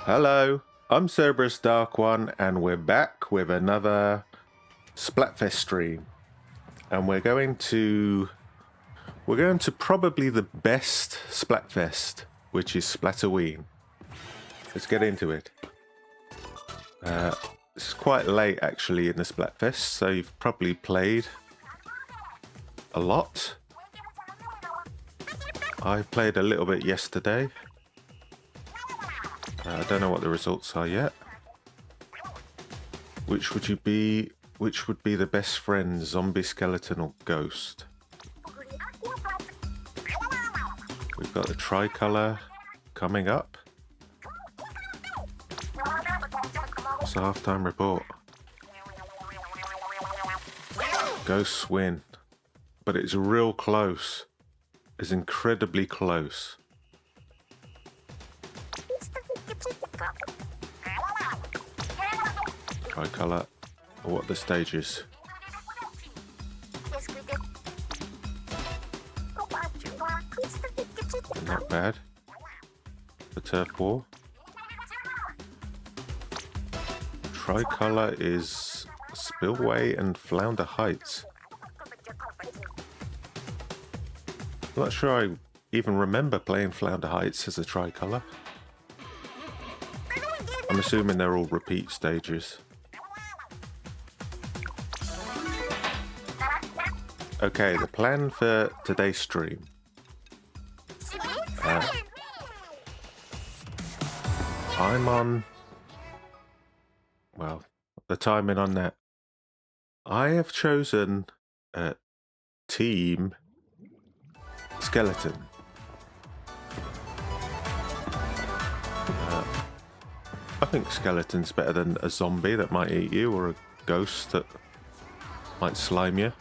Hello, I'm Cerberus Dark One, and we're back with another Splatfest stream. And we're going to probably the best Splatfest, which is Splatoween. Let's get into it. It's quite late actually in the Splatfest, so you've probably played a lot. I played a little bit yesterday. I don't know what the results are yet. Which would be the best friend, zombie, skeleton, or ghost? We've got the TRICOLOR coming up. It's a halftime report. Ghosts win, but it's real close. It's incredibly close. TRICOLOR, or what the stage is. Not bad. The turf war. TRICOLOR is Spillway and Flounder Heights. I'm not sure I even remember playing Flounder Heights as a TRICOLOR. I'm assuming they're all repeat stages. Okay, the plan for today's stream. I'm on... Well, the timing on that. I have chosen Team Skeleton. I think Skeleton's better than a zombie that might eat you, or a ghost that might slime you.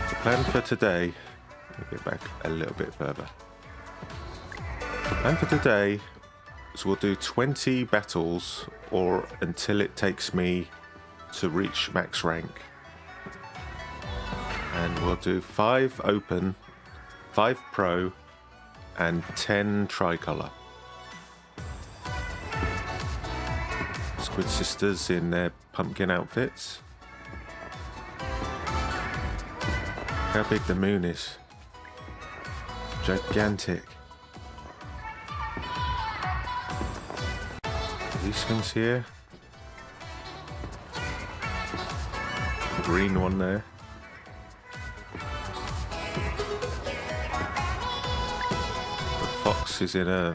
The plan for today, let me get back a little bit further. The plan for today is we'll do 20 battles, or until it takes me to reach max rank. And we'll do 5 open, 5 pro, and 10 TRICOLOR. Squid Sisters in their pumpkin outfits. Look how big the moon is. Gigantic. These things here. The green one there. The fox is in a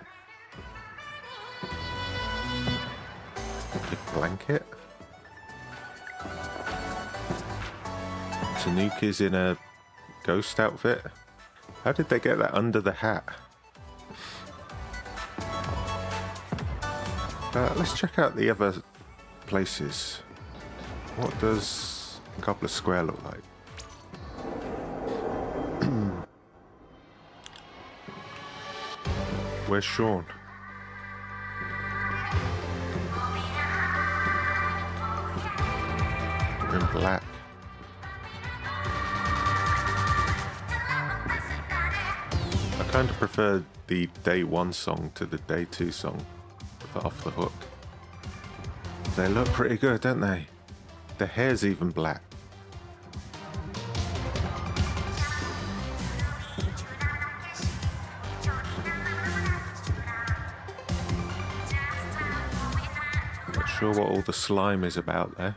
big blanket. Tanuki's in a ghost outfit. How did they get that under the hat? Let's check out the other places. What does Cobbler Square look like? Where's Sean? We're in black. I kind of prefer the day 1 song to the day 2 song for Off the Hook. They look pretty good, don't they? The hair's even black. Not sure what all the slime is about there.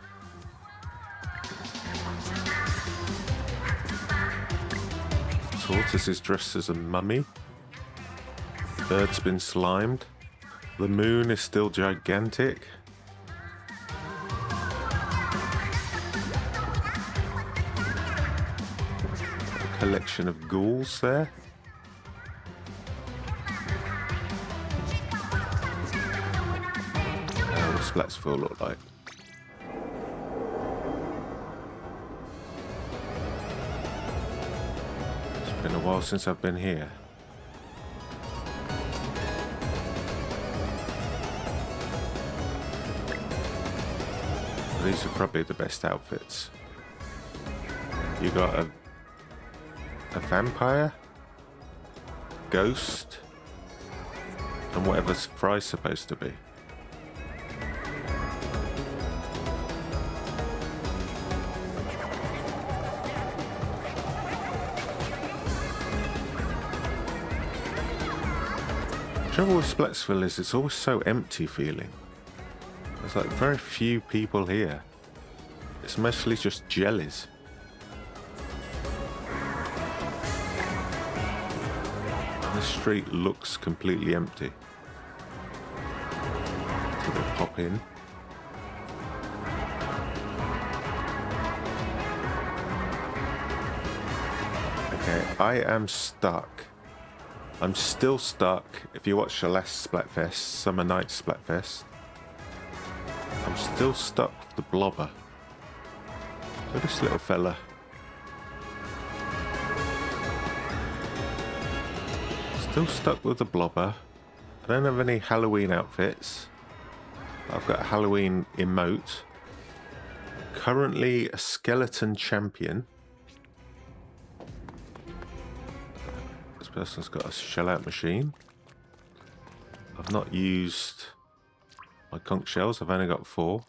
Tortoise is dressed as a mummy. Bird's been slimed. The moon is still gigantic. A collection of ghouls there. What does Splatsville look like? It's been a while since I've been here. These are probably the best outfits. You got a vampire, ghost, And whatever fry's supposed to be. The trouble with Splatsville is it's always so empty feeling. There's like very few people here. It's mostly just jellies. And the street looks completely empty. So they pop in. Okay, I am stuck. I'm still stuck. If you watch the last Splatfest, Summer Night Splatfest, I'm still stuck with the blobber. Look at this little fella. Still stuck with the blobber. I don't have any Halloween outfits. I've got a Halloween emote. Currently a skeleton champion. This person's got a shell out machine. I've not used my conch shells, I've only got 4.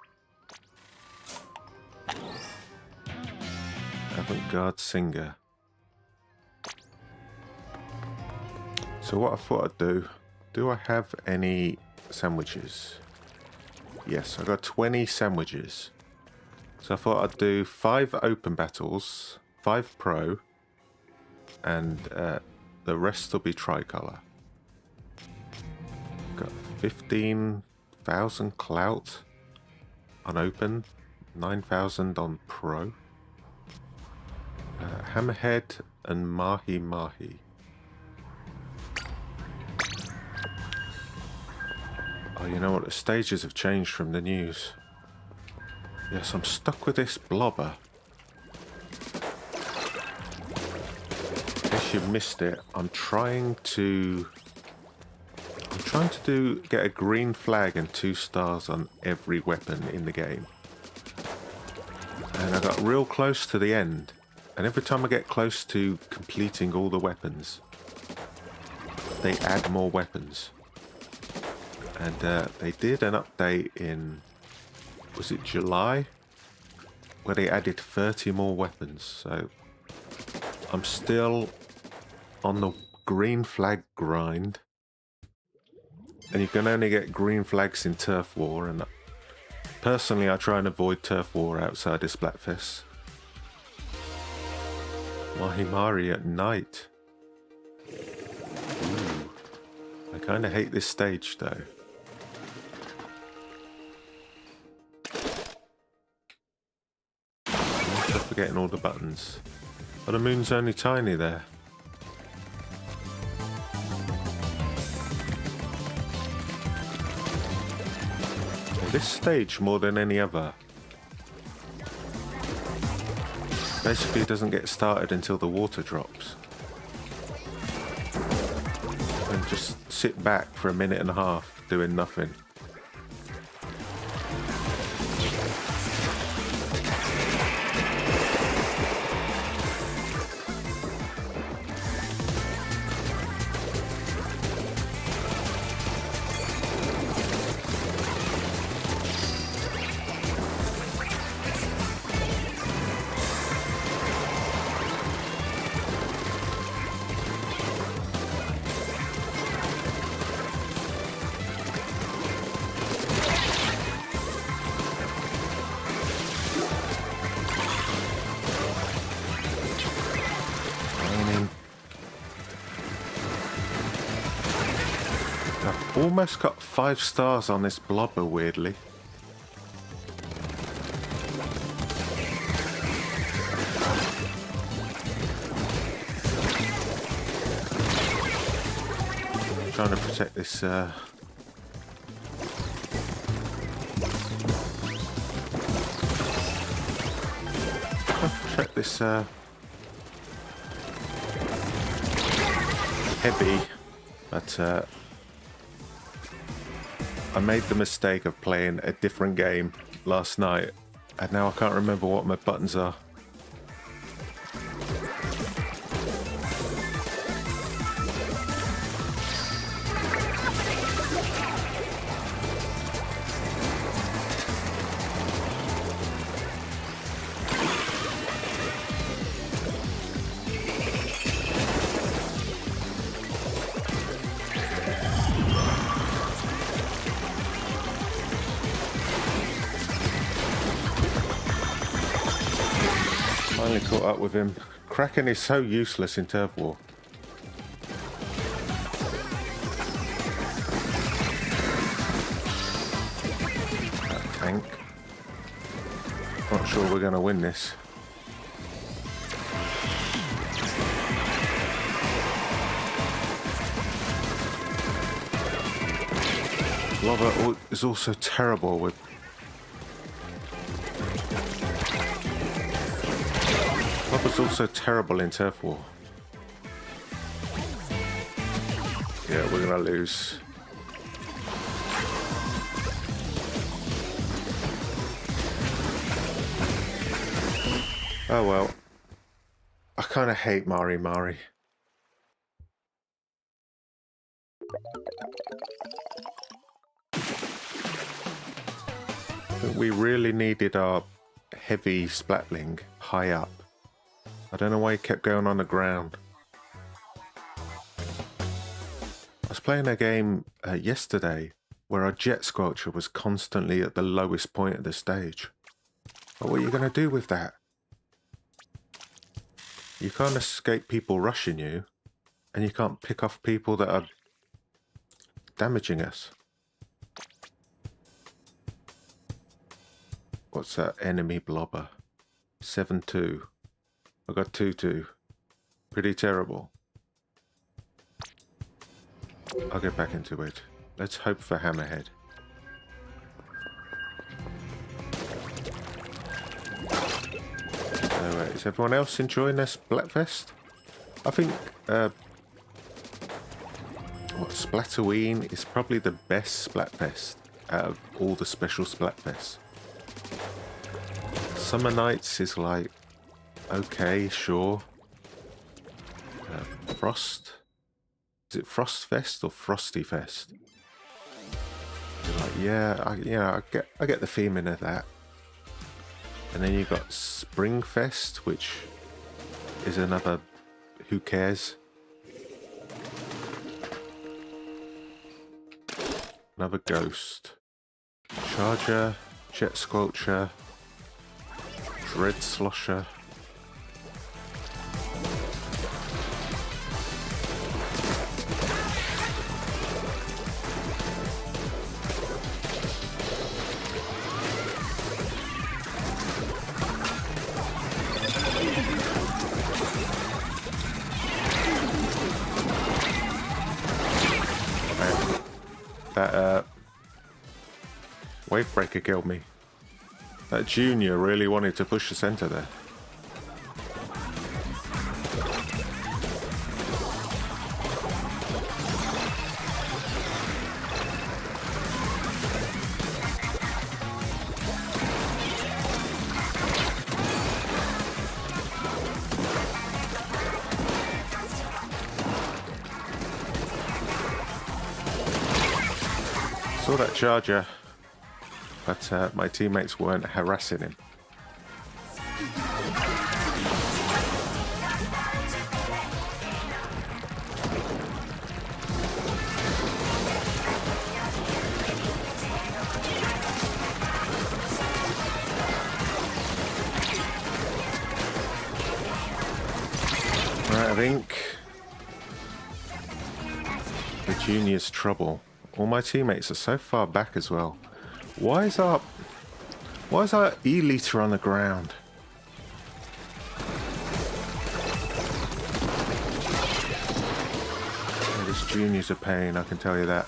Avant-garde singer. So what I thought I'd do I have any sandwiches? Yes, I got 20 sandwiches. So I thought I'd do 5 open battles, 5 pro, and the rest will be tricolor. Got 15,000 clout on open, 9,000 on pro. Hammerhead and Mahi Mahi. Oh, you know what? The stages have changed from the news. Yes, I'm stuck with this blobber. In case you missed it, I'm trying to get a green flag and 2 stars on every weapon in the game. And I got real close to the end. And every time I get close to completing all the weapons, they add more weapons. And they did an update in, was it July? Where they added 30 more weapons. So I'm still on the green flag grind. And you can only get green flags in Turf War. And personally, I try and avoid Turf War outside of Splatfest. Mahimari at night. Ooh. I kind of hate this stage though. I'm forgetting all the buttons. But the moon's only tiny there. This stage, more than any other, basically doesn't get started until the water drops. And just sit back for a minute and a half doing nothing. Almost got 5 stars on this blobber, weirdly. Trying to protect this heavy, but I made the mistake of playing a different game last night, and now I can't remember what my buttons are. Finally caught up with him. Kraken is so useless in Turf War. That tank. Not sure we're going to win this. Lava is also terrible with... Lava's also terrible in Turf War. Yeah, we're gonna lose. Oh well. I kind of hate Mari Mari. We really needed our heavy splatling high up. I don't know why he kept going on the ground. I was playing a game yesterday where our jet squelcher was constantly at the lowest point of the stage. But what are you going to do with that? You can't escape people rushing you, and you can't pick off people that are damaging us. What's that? Enemy blobber. 7-2. I got 2-2. Pretty terrible. I'll get back into it. Let's hope for Hammerhead. So, is everyone else enjoying this Splatfest? I think Splatoween is probably the best Splatfest out of all the special Splatfests. Summer Nights is like, okay, sure. Frost? Is it Frostfest or Frosty Fest? You're like, yeah, I get the feeling of that. And then you've got Springfest, which is another who cares. Another ghost. Charger, Jet Squelcher, Dread Slosher. That Wavebreaker killed me. That Junior really wanted to push the center there. Saw that charger, but my teammates weren't harassing him. Right, I think the Junior's trouble. All my teammates are so far back as well. Why is our E-liter on the ground? Yeah, this Junior's a pain, I can tell you that.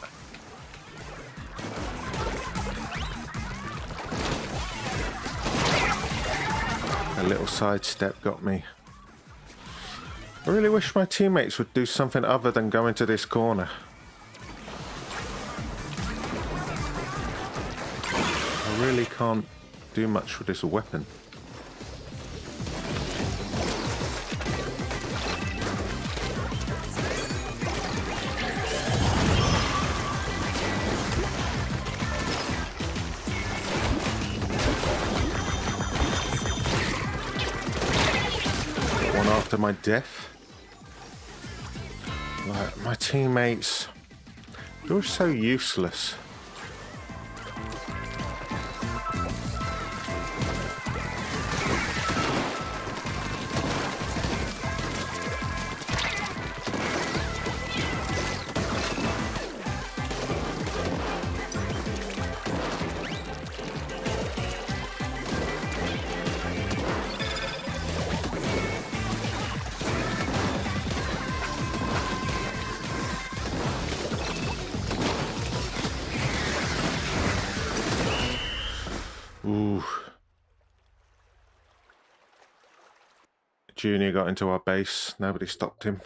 A little sidestep got me. I really wish my teammates would do something other than go into this corner. I really can't do much with this weapon. One after my death. Like, my teammates, you're so useless. Junior got into our base. Nobody stopped him.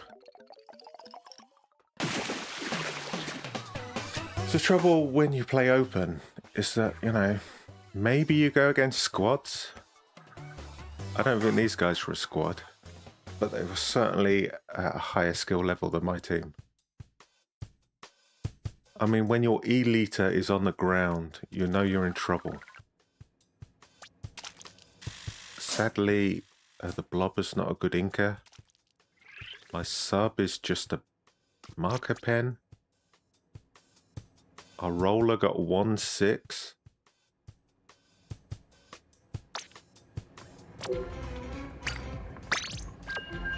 The trouble when you play open is that, you know, maybe you go against squads. I don't think these guys were a squad, but they were certainly at a higher skill level than my team. I mean, when your E-liter is on the ground, you know you're in trouble. Sadly, the blobber's not a good inker. My sub is just a marker pen. Our roller got 1-6.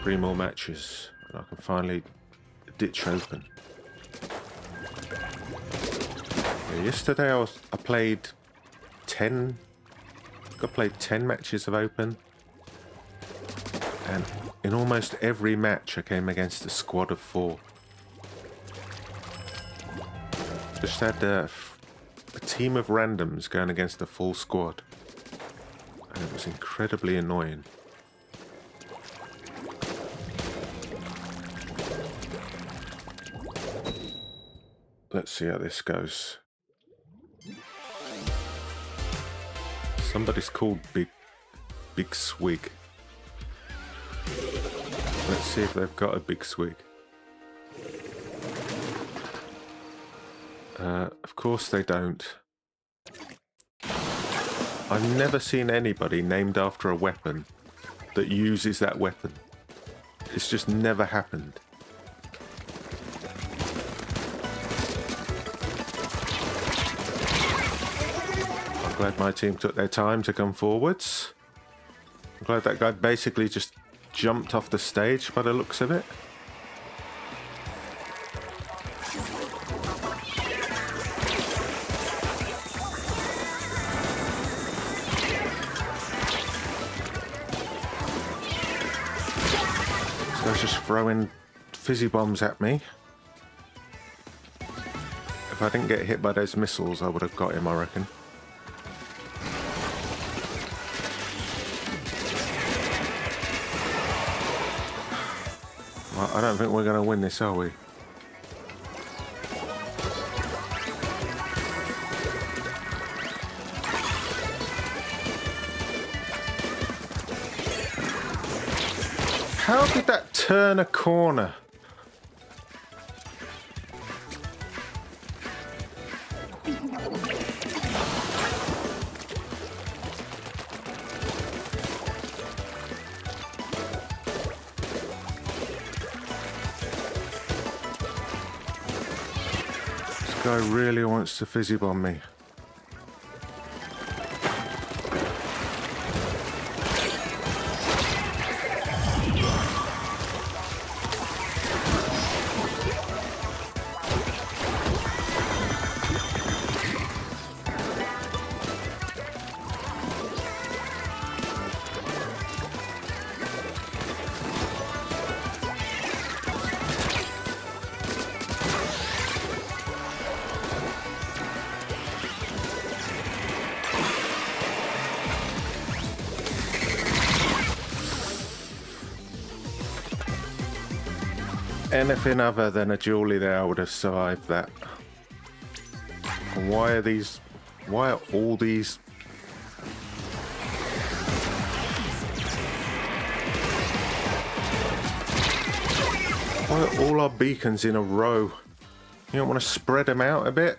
Three more matches, and I can finally ditch open. Yeah, yesterday I played 10. I played 10 matches of open, and in almost every match I came against a squad of 4. Just had a team of randoms going against a full squad, and it was incredibly annoying. Let's see how this goes. Somebody's called Big Swig. Let's see if they've got a Big Swig. Of course they don't. I've never seen anybody named after a weapon that uses that weapon. It's just never happened. I'm glad my team took their time to come forwards. I'm glad that guy basically just jumped off the stage by the looks of it. Just throwing fizzy bombs at me. If I didn't get hit by those missiles, I would have got him, I reckon. Well, I don't think we're going to win this, are we? How did that turn a corner? This guy really wants to fizzy bomb me. Anything other than a dually there, I would have survived that. And why are all these... Why are all our beacons in a row? You don't want to spread them out a bit?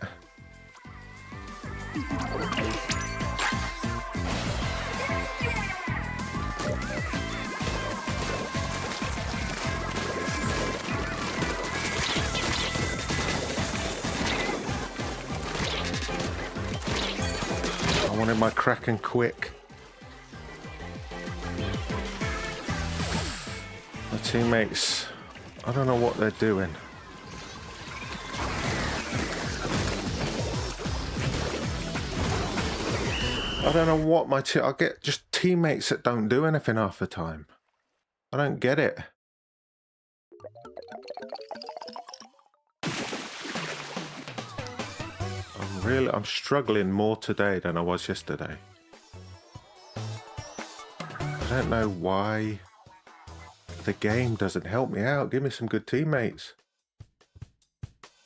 I wanted my Kraken quick. My teammates, I don't know what they're doing. I don't know what I get just teammates that don't do anything half the time. I don't get it. I'm struggling more today than I was yesterday. I don't know why. The game doesn't help me out. Give me some good teammates.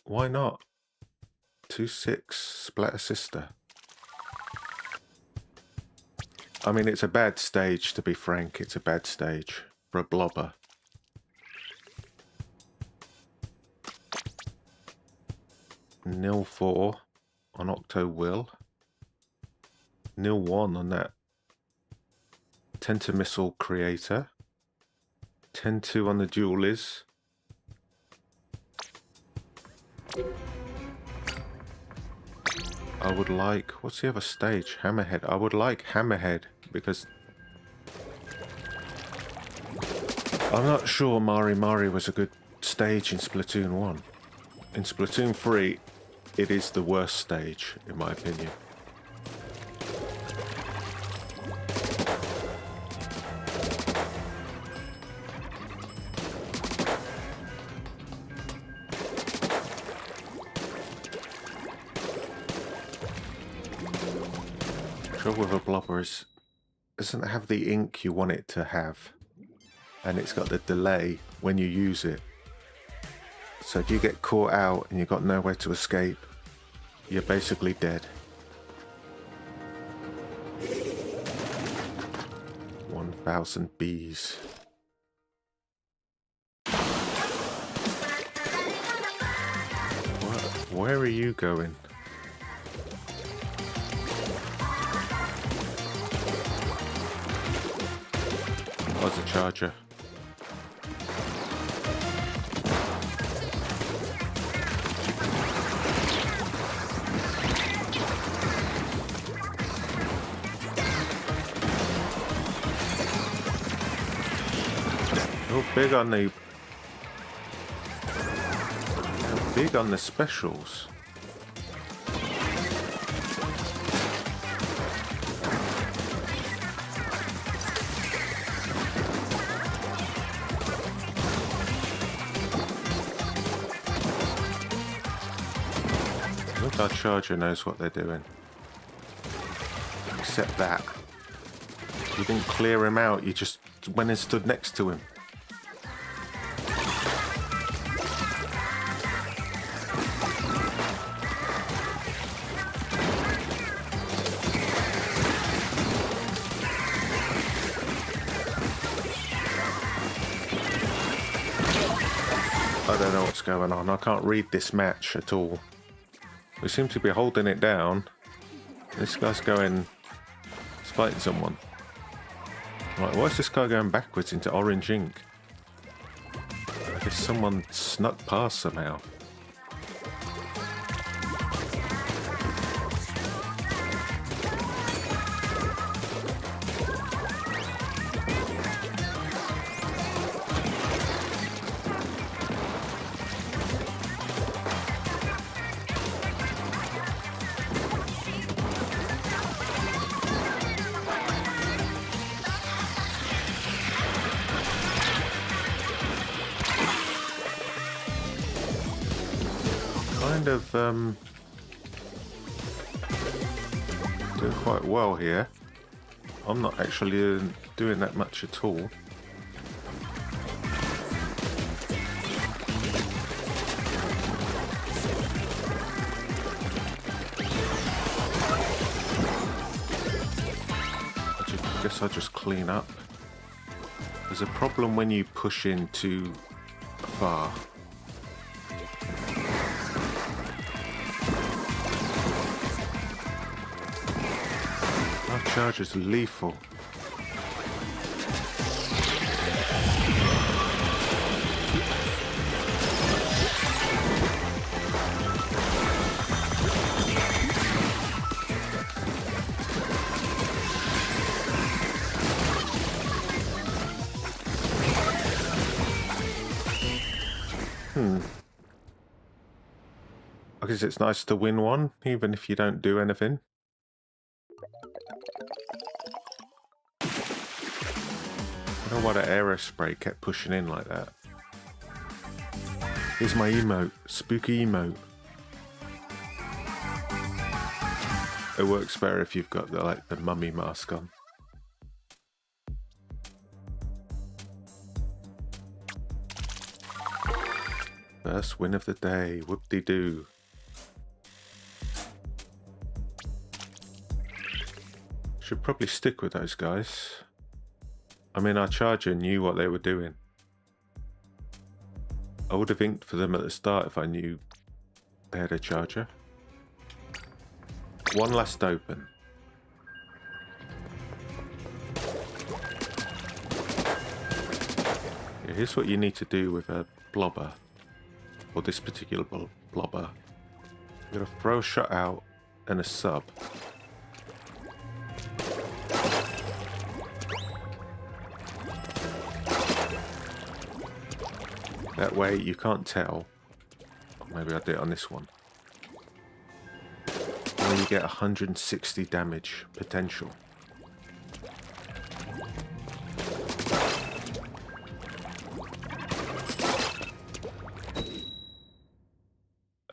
Why not? 2-6 Splatter Sister. I mean, it's a bad stage, to be frank. It's a bad stage for a blobber. Nil 4 on Octo Will. Nil 1 on that Tentamissile Creator. 10-2 on the Duelies. I would like... What's the other stage? Hammerhead. I would like Hammerhead because... I'm not sure Mari Mari was a good stage in Splatoon 1. In Splatoon 3, it is the worst stage, in my opinion. Trouble with a blobber is it doesn't have the ink you want it to have, and it's got the delay when you use it. So if you get caught out and you've got nowhere to escape, you're basically dead. 1,000 bees. Where are you going? Was a charger. Big on the specials. Look, our charger knows what they're doing. Except that. You didn't clear him out, you just went and stood next to him. I don't know what's going on. I can't read this match at all. We seem to be holding it down. This guy's going... He's fighting someone. Right, why is this guy going backwards into orange ink? I guess someone snuck past somehow. Doing quite well here. I'm not actually doing that much at all. I guess I'll just clean up. There's a problem when you push in too far. Charge is lethal. I guess it's nice to win one, even if you don't do anything. I don't know why that aerospray kept pushing in like that. Here's my emote, spooky emote. It works better if you've got the mummy mask on. First win of the day. Whoop-de-doo. Should probably stick with those guys. I mean, our charger knew what they were doing. I would have inked for them at the start if I knew they had a charger. One last open. Yeah, here's what you need to do with a blobber. Or this particular blobber. You're going to throw a shot out and a sub. That way you can't tell. Or maybe I'll do it on this one. And you get 160 damage potential.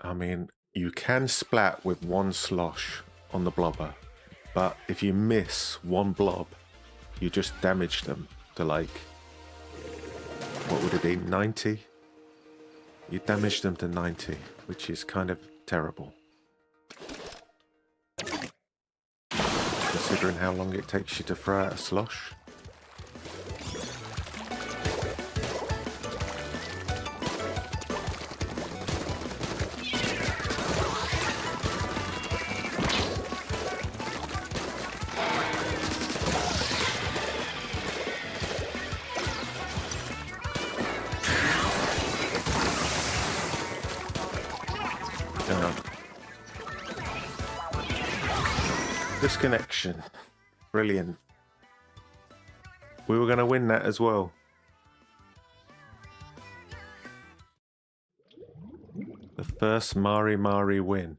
I mean, you can splat with one slosh on the blobber, but if you miss one blob, you just damage them to like, what would it be, 90? You damage them to 90, which is kind of terrible. Considering how long it takes you to throw out a slosh. Disconnection. Brilliant. We were going to win that as well. The first Mari Mari win.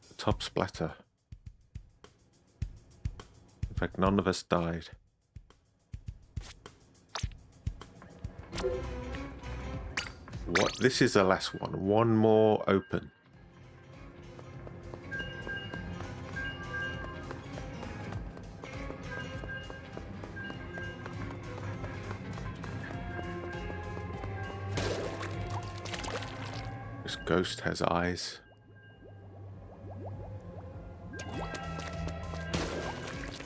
The top splatter. In fact, none of us died. What? This is the last one. One more open. This ghost has eyes.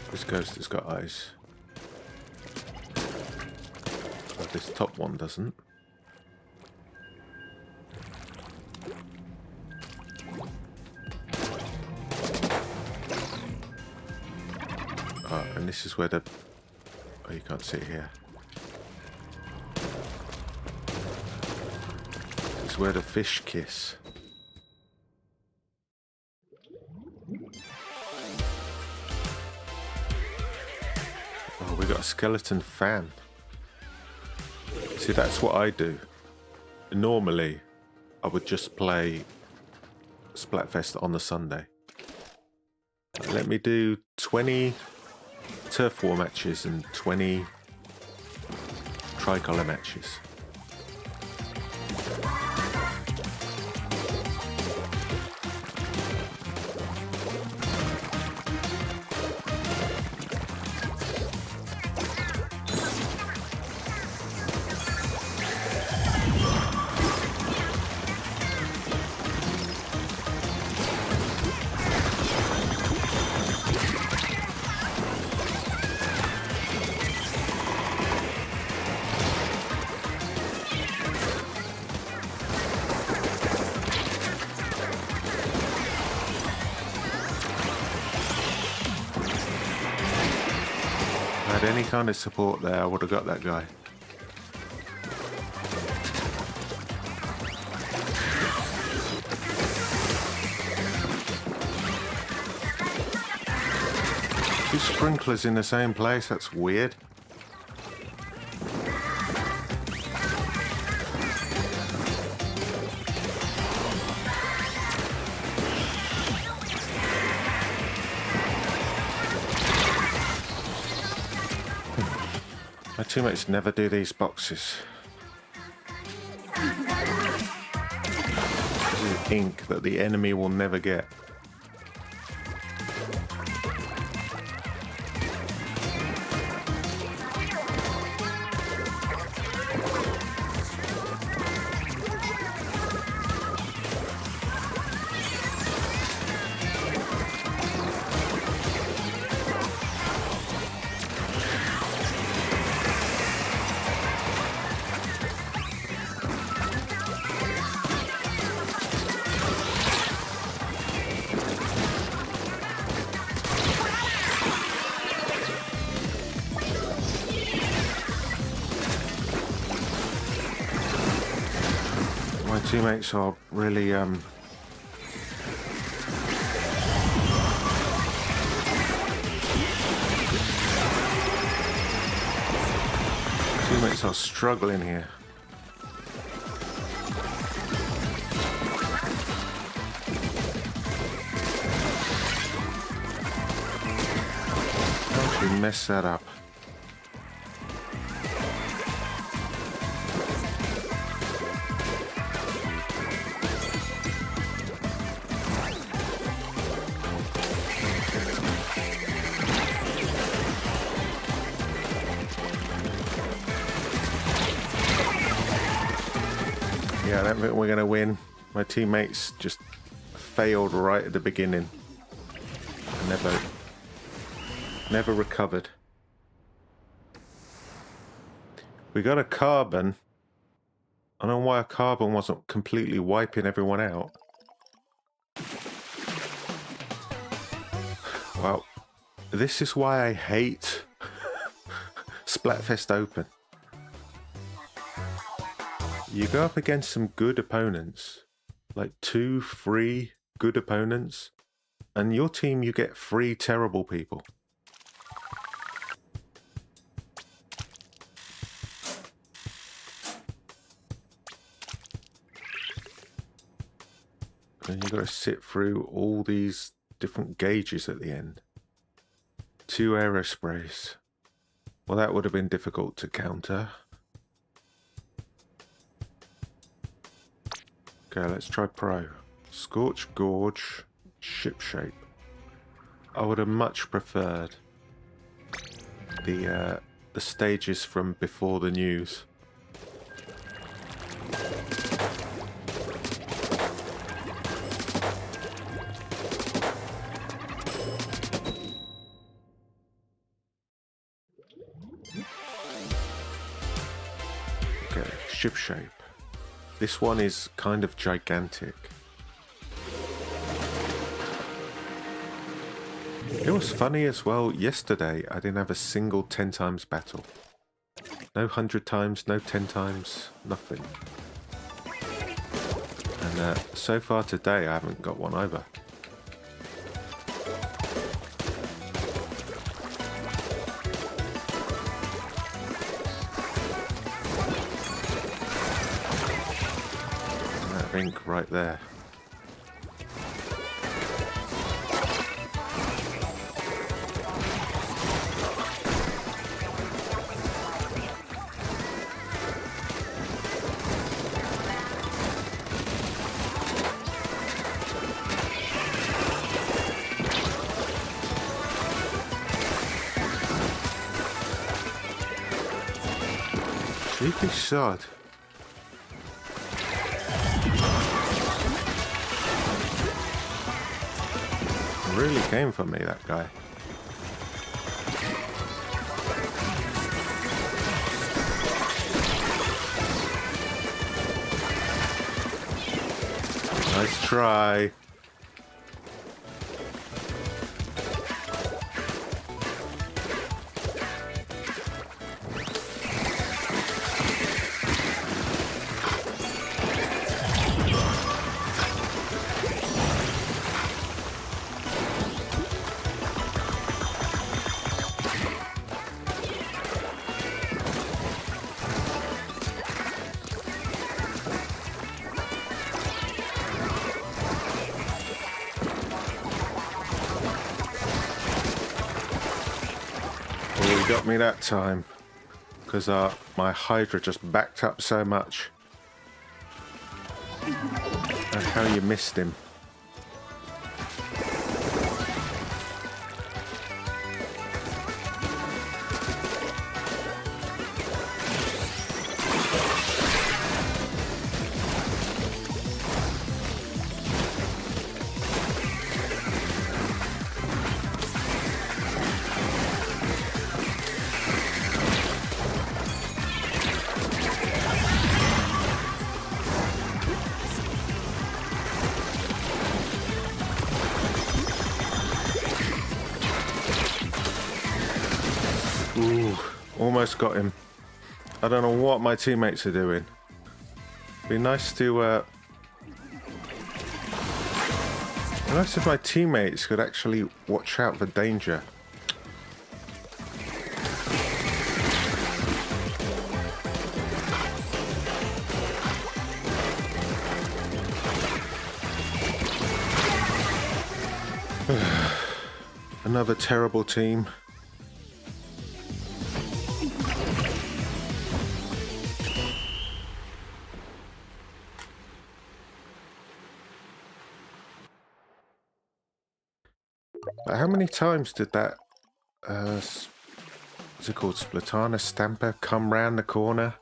This ghost has got eyes. But this top one doesn't. And this is where the... Oh, you can't see it here. This is where the fish kiss. Oh, we got a skeleton fan. See, that's what I do. Normally, I would just play Splatfest on the Sunday. Let me do 20... turf war matches and 20 tricolor matches. Any kind of support there, I would have got that guy. Two sprinklers in the same place, that's weird. My teammates never do these boxes. This is ink that the enemy will never get. teammates are really teammates are struggling here. How did we mess that up? Yeah, I don't think we're going to win. My teammates just failed right at the beginning. Never recovered. We got a carbon. I don't know why a carbon wasn't completely wiping everyone out. Well, this is why I hate Splatfest Open. You go up against some good opponents, like 2, 3 good opponents, and your team you get 3 terrible people. And you've got to sit through all these different gauges at the end. 2 aerosprays. Well, that would have been difficult to counter. Okay, let's try Pro. Scorch Gorge, Ship Shape. I would have much preferred the stages from before the news. Okay, Ship Shape. This one is kind of gigantic. It was funny as well, yesterday I didn't have a single 10 times battle. No 100 times, no 10 times, nothing. And so far today I haven't got one either. Ink right there. Cheeky sod. Really came for me, that guy. Nice try. Well, he got me that time because my Hydra just backed up so much. And how you missed him. Ooh, almost got him. I don't know what my teammates are doing. Be nice to The rest of my teammates could actually watch out for danger. Another terrible team. But how many times did that, what's it called, Splatana Stamper come round the corner?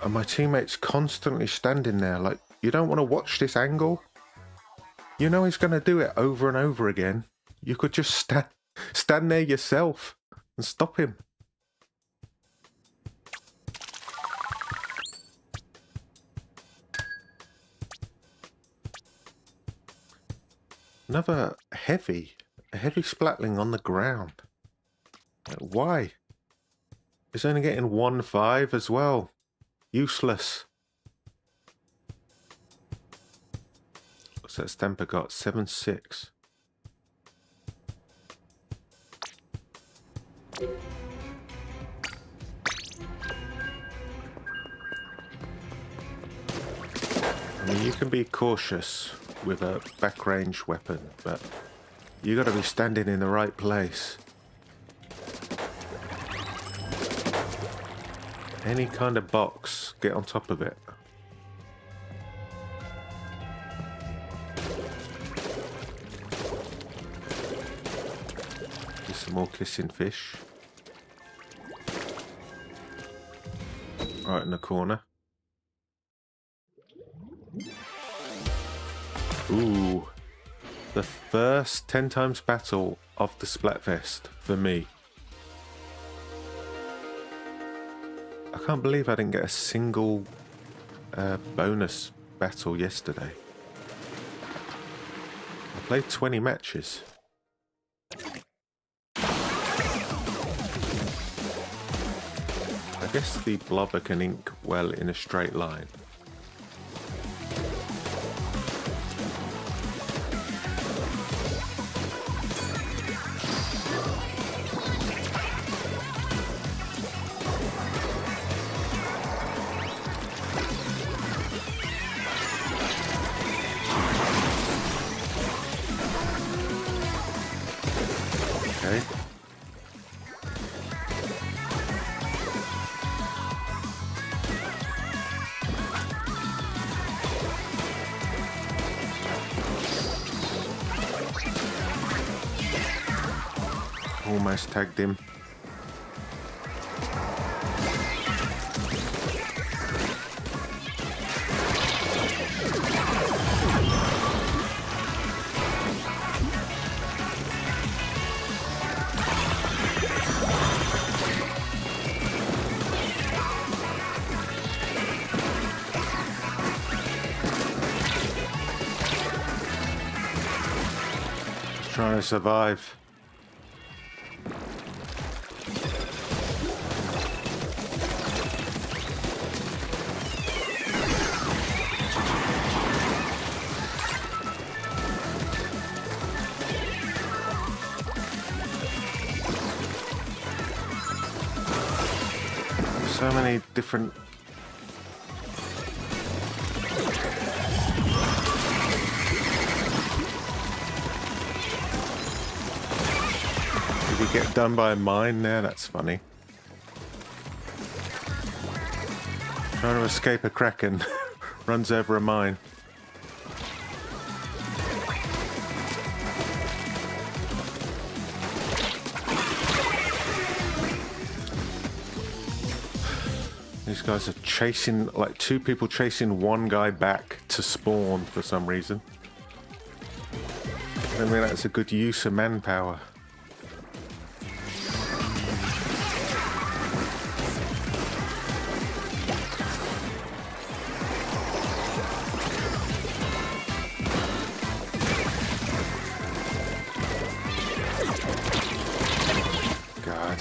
And my teammate's constantly standing there like, you don't want to watch this angle? You know he's going to do it over and over again. You could just stand there yourself and stop him. Another a heavy splatling on the ground. Why? It's only getting 1-5 as well. Useless. What's that Stamper got? 7-6. I mean, you can be cautious with a back range weapon, but you got to be standing in the right place. Any kind of box, get on top of it. Get some more kissing fish. Right in the corner. Ooh, the first 10 times battle of the Splatfest for me. I can't believe I didn't get a single bonus battle yesterday. I played 20 matches. I guess the blobber can ink well in a straight line. Okay. Almost tagged him. Trying to survive. So many different Did he get done by a mine there? That's funny. Trying to escape a kraken. Runs over a mine. These guys are chasing, like two people chasing one guy back to spawn for some reason. I don't think that's a good use of manpower. God.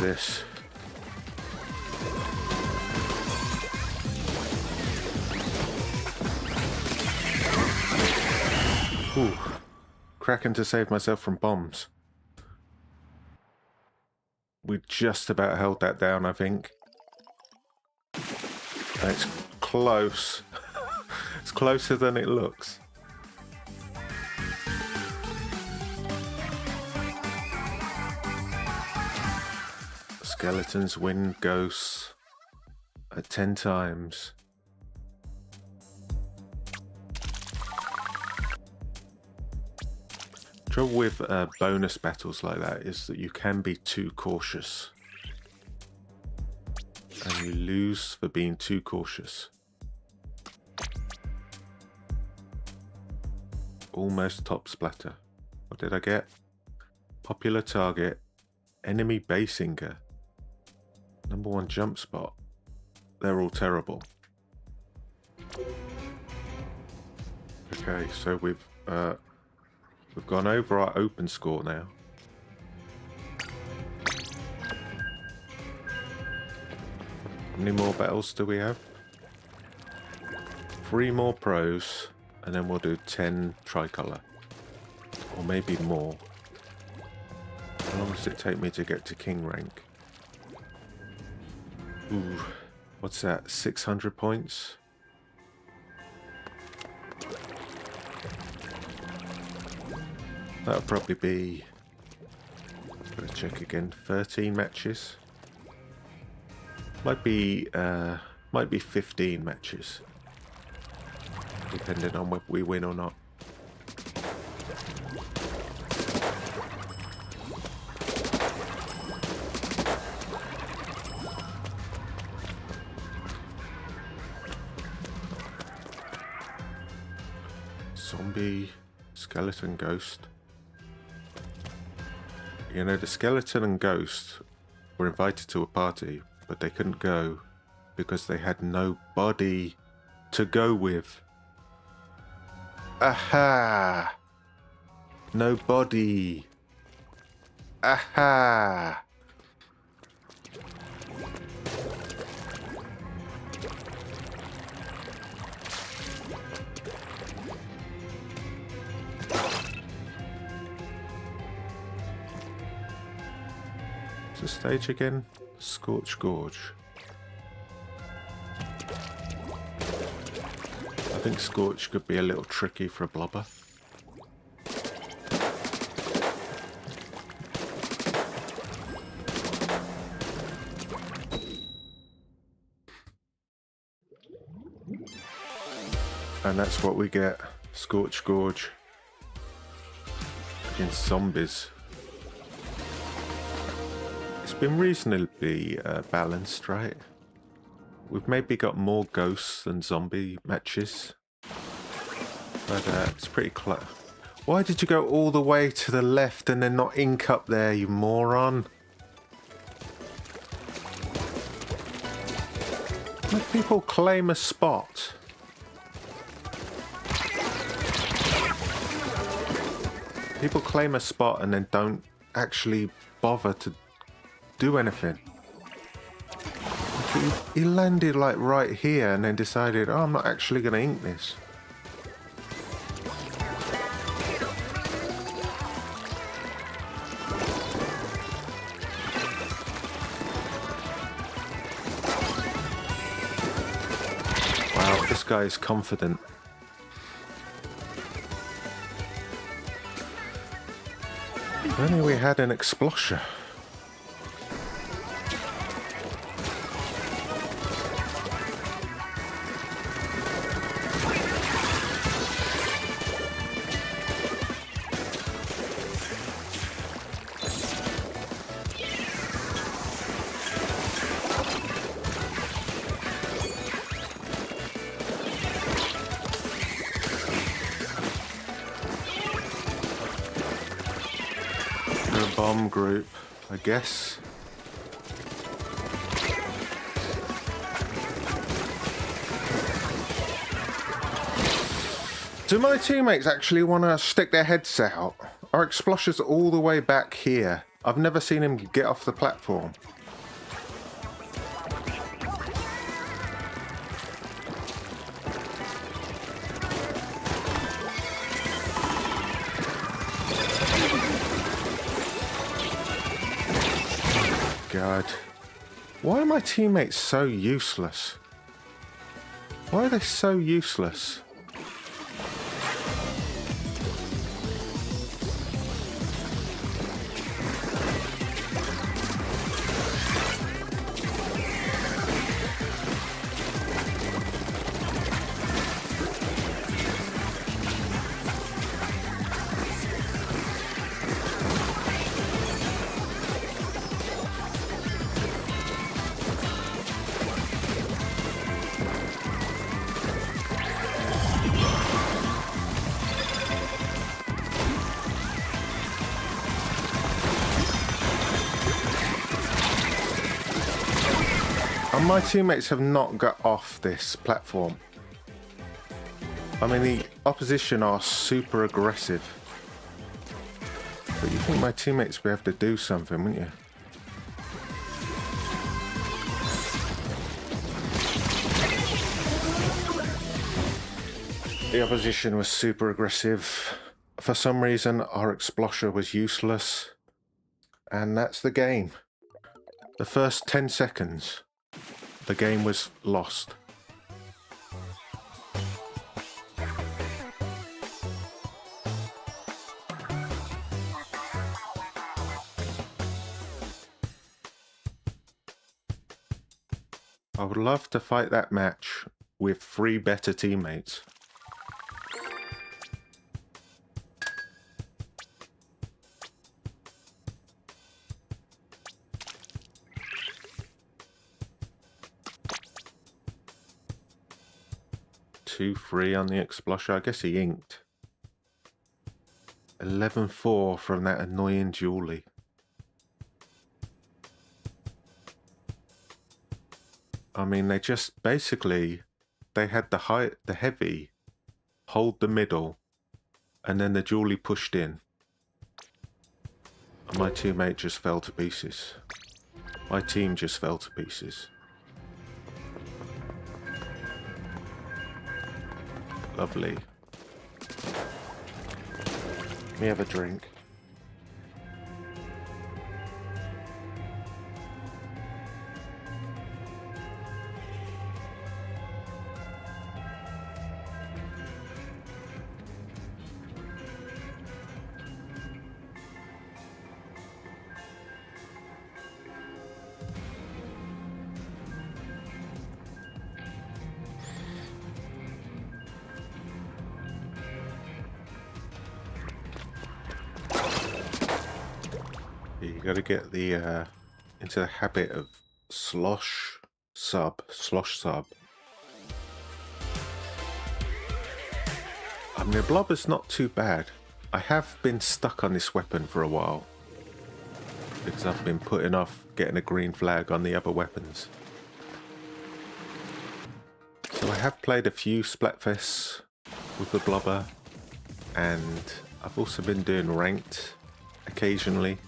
this. Ooh. Cracking to save myself from bombs. We just about held that down, I think. It's close. It's closer than it looks. Skeletons win ghosts at 10 times. Trouble with bonus battles like that is that you can be too cautious. And you lose for being too cautious. Almost top splatter. What did I get? Popular target. Enemy basinker. #1 jump spot. They're all terrible. Okay, so we've gone over our open score now. How many more battles do we have? 3 more pros, and then we'll do 10 tricolor. Or maybe more. How long does it take me to get to king rank? Ooh, what's that? 600 points? That'll probably be, let's check again, 13 matches. Might be 15 matches, depending on whether we win or not. Zombie, skeleton, ghost. You know, the skeleton and ghost were invited to a party, but they couldn't go because they had no body to go with. Aha! No body. Aha! The stage again? Scorch Gorge. I think Scorch could be a little tricky for a blobber. And that's what we get. Scorch Gorge against zombies. Been reasonably balanced, right? We've maybe got more ghosts than zombie matches, but it's pretty close. Why did you go all the way to the left and then not ink up there, you moron? Let people claim a spot. People claim a spot and then don't actually bother to do anything. He landed like right here and then decided, oh, I'm not actually going to ink this. Wow, this guy is confident. If only we had an explosion. Bomb group, I guess. Do my teammates actually want to stick their heads out? Our explosives all the way back here. I've never seen him get off the platform. God. Why are my teammates so useless? Why are they so useless? And my teammates have not got off this platform. I mean, the opposition are super aggressive. But you think my teammates would have to do something, wouldn't you? The opposition was super aggressive. For some reason, our Explosher was useless. And that's the game. The first 10 seconds, the game was lost. I would love to fight that match with 3 better teammates. Two free on the Explosher. I guess he inked. 11-4 from that annoying Julie. I mean, they just basically, they had the heavy hold the middle, and then the Julie pushed in. And my teammate just fell to pieces. My team just fell to pieces. Lovely. Let me have a drink. You got to get the into the habit of slosh sub. I mean, the blobber's not too bad. I have been stuck on this weapon for a while because I've been putting off getting a green flag on the other weapons. So I have played a few Splatfests with the blobber, and I've also been doing ranked occasionally.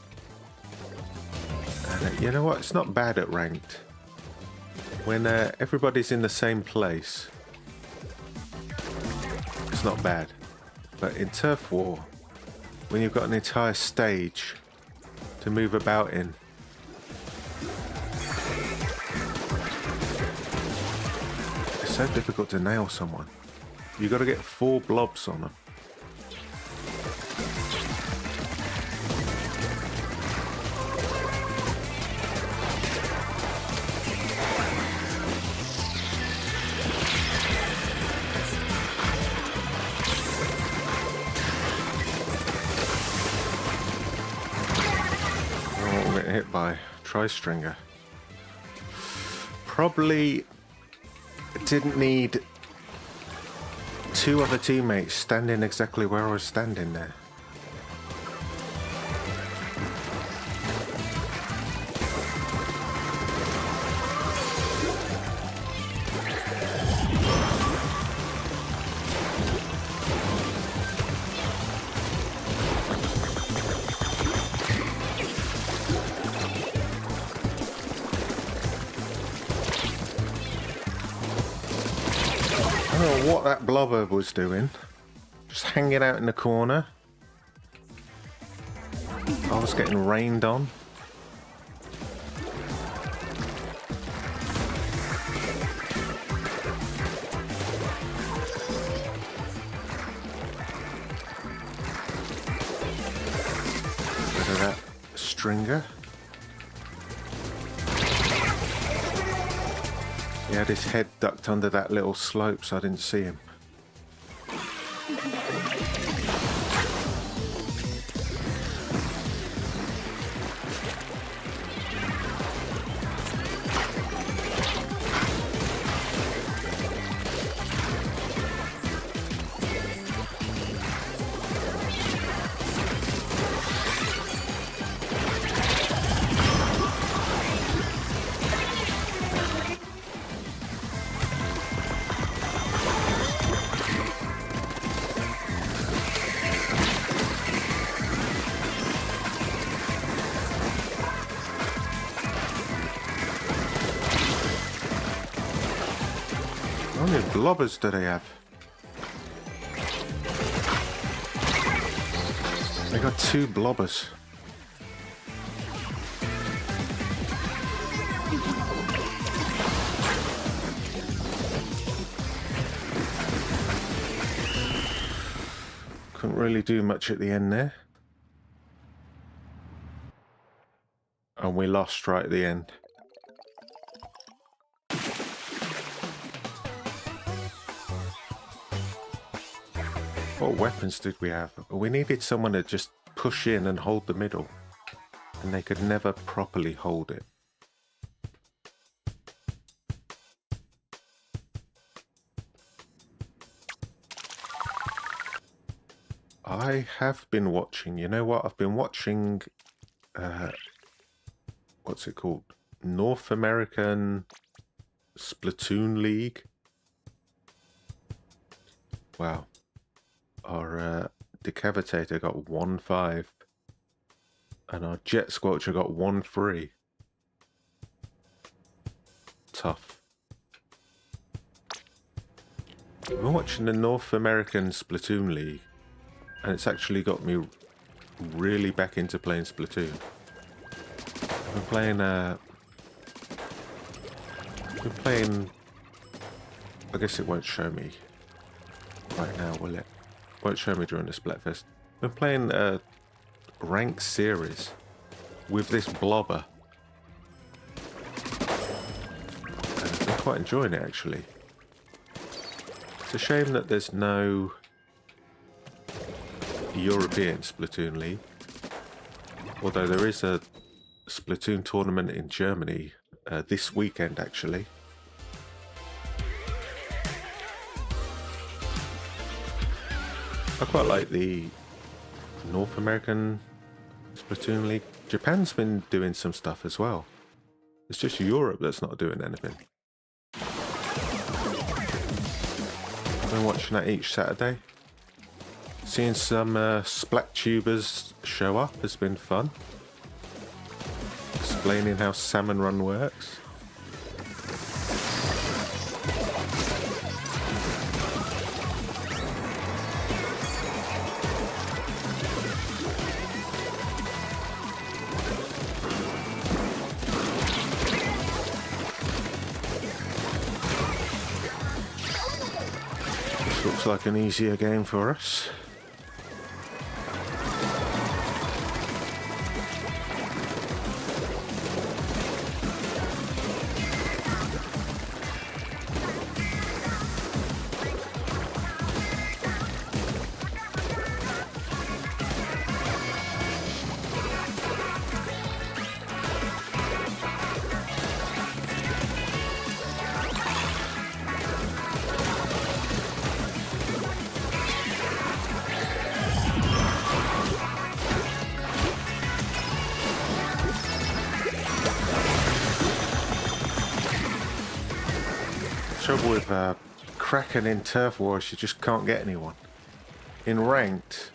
And you know what? It's not bad at ranked. When everybody's in the same place, it's not bad. But in Turf War, when you've got an entire stage to move about in, it's so difficult to nail someone. You've got to get 4 blobs on them. Hit by tri-stringer. Probably didn't need 2 other teammates standing exactly where I was standing there. what that blobber was doing. Just hanging out in the corner. I was getting rained on. Bit of that stringer. He had his head ducked under that little slope, so I didn't see him. How many blobbers do they have? They got 2 blobbers. Couldn't really do much at the end there. And we lost right at the end. What weapons did we have? We needed someone to just push in and hold the middle. And they could never properly hold it. I have been watching, you know what? I've been watching, what's it called? North American Splatoon League. Wow. Our Decavitator got 1-5 and our Jet Squelcher got 1-3. Tough. I've been watching the North American Splatoon League and it's actually got me really back into playing Splatoon. I've been playing, I guess it won't show me right now, will it? Won't show me during the Splatfest. I've been playing a ranked series with this blobber. And I've been quite enjoying it actually. It's a shame that there's no European Splatoon League. Although there is a Splatoon tournament in Germany this weekend actually. I quite like the North American Splatoon League. Japan's been doing some stuff as well. It's just Europe that's not doing anything. I've been watching that each Saturday. Seeing some Splat tubers show up has been fun. Explaining how Salmon Run works. Looks like an easier game for us. Trouble with Kraken in Turf Wars, you just can't get anyone. In Ranked,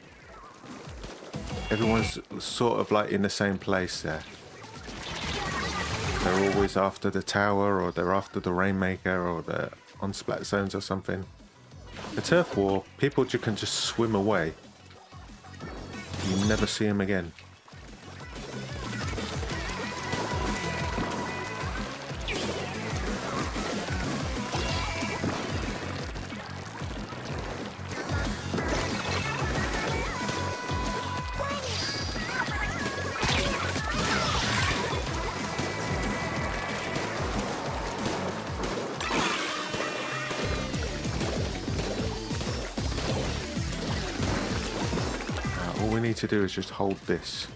everyone's sort of like in the same place there. They're always after the tower, or they're after the Rainmaker, or they're on Splat Zones or something. A turf war, people can just swim away. You never see them again. All we need to do is just hold this.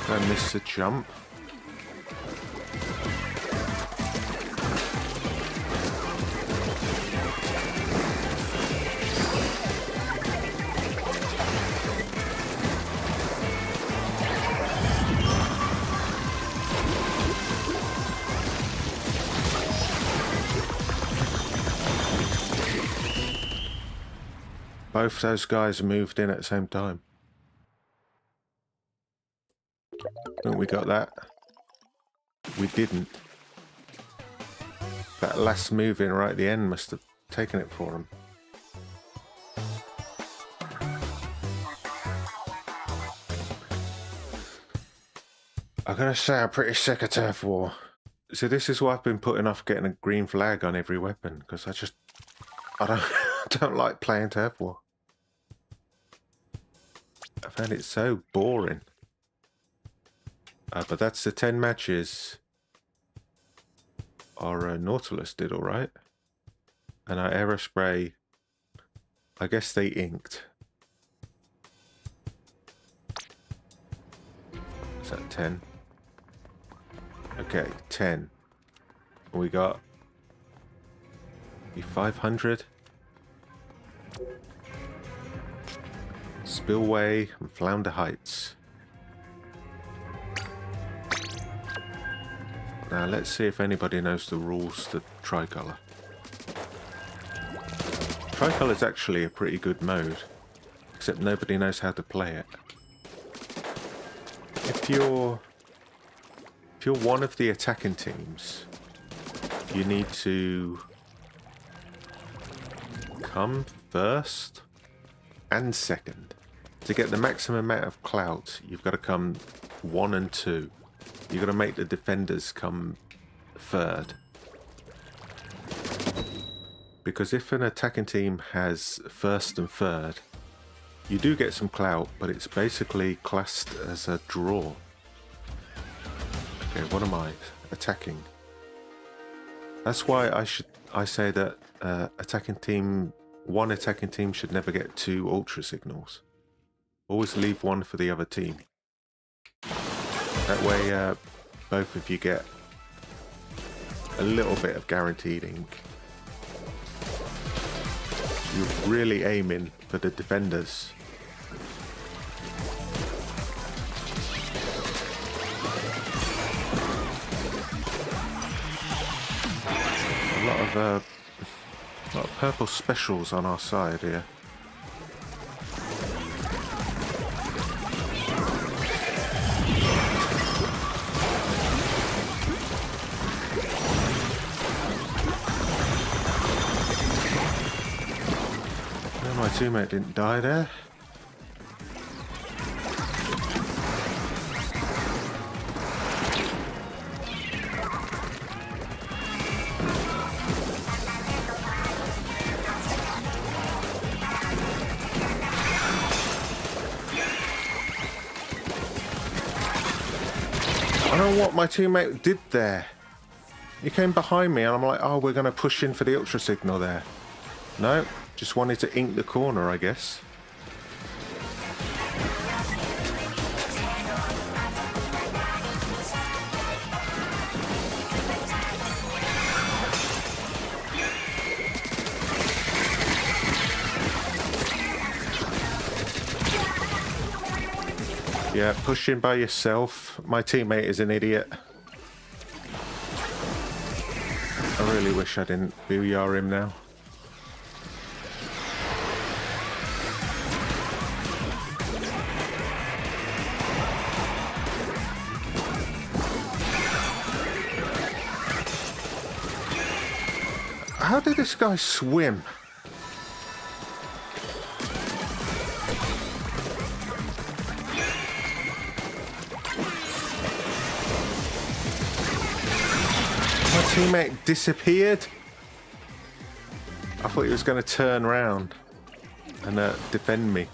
I missed a jump. Both those guys moved in at the same time. Think we got that? We didn't. That last move in right at the end must have taken it for him. I gotta say, I'm pretty sick of turf war. So this is why I've been putting off getting a green flag on every weapon, because I don't don't like playing turf war. I found it so boring. But that's the 10 matches. Our Nautilus did alright. And our Aerospray, I guess they inked. Is that 10? Okay, 10. We got 500. Spillway and Flounder Heights. Now let's see if anybody knows the rules to Tricolor. Tricolor is actually a pretty good mode, except nobody knows how to play it. If you're one of the attacking teams, you need to come first and second. To get the maximum amount of clout, you've got to come 1 and 2. You've got to make the defenders come third. Because if an attacking team has first and third, you do get some clout, but it's basically classed as a draw. Okay, what am I? Attacking. That's why I say that one attacking team should never get 2 ultra signals. Always leave one for the other team. That way, both of you get a little bit of guaranteed ink. You're really aiming for the defenders. A lot of purple specials on our side here. My teammate didn't die there. I don't know what my teammate did there. He came behind me and I'm like, oh, we're going to push in for the ultra signal there. No. Just wanted to ink the corner, I guess. Yeah, push in by yourself. My teammate is an idiot. I really wish I didn't booyah him now. How did this guy swim? My teammate disappeared. I thought he was going to turn around and defend me.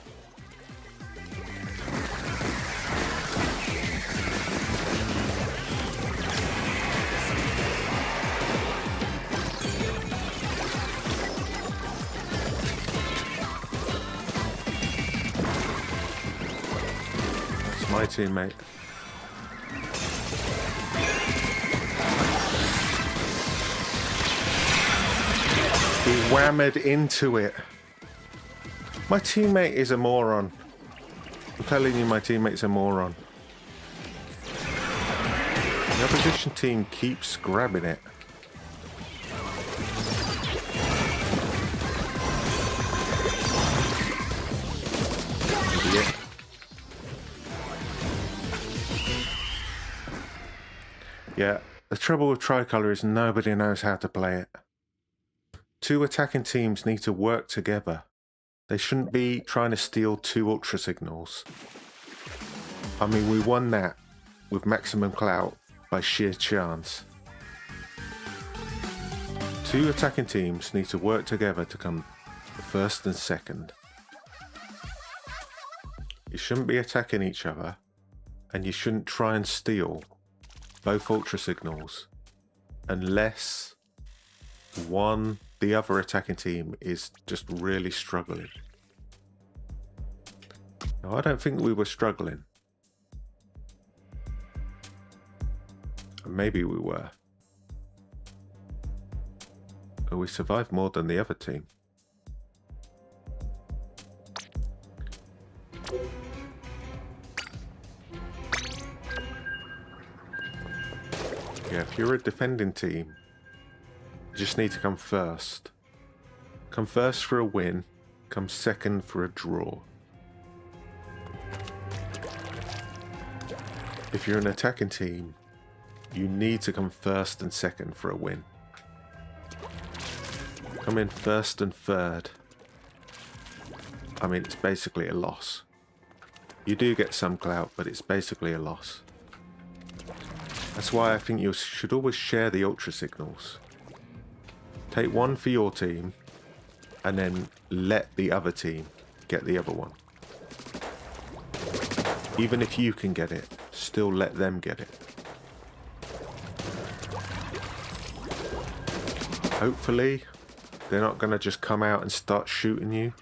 That's my teammate. He whammered into it. My teammate is a moron. I'm telling you, my teammate's a moron. The opposition team keeps grabbing it. Idiot. Yeah, the trouble with Tricolor is nobody knows how to play it. Two attacking teams need to work together. They shouldn't be trying to steal two ultra signals. I mean, we won that with maximum clout by sheer chance. Two attacking teams need to work together to come first and second. You shouldn't be attacking each other, and you shouldn't try and steal both ultra signals unless the other attacking team is just really struggling. Now, I don't think we were struggling. Maybe we were. But we survived more than the other team. Yeah, if you're a defending team, you just need to come first. Come first for a win, come second for a draw. If you're an attacking team, you need to come first and second for a win. Come in first and third. I mean, it's basically a loss. You do get some clout, but it's basically a loss. That's why I think you should always share the ultra signals. Take one for your team, and then let the other team get the other one. Even if you can get it, still let them get it. Hopefully, they're not going to just come out and start shooting you.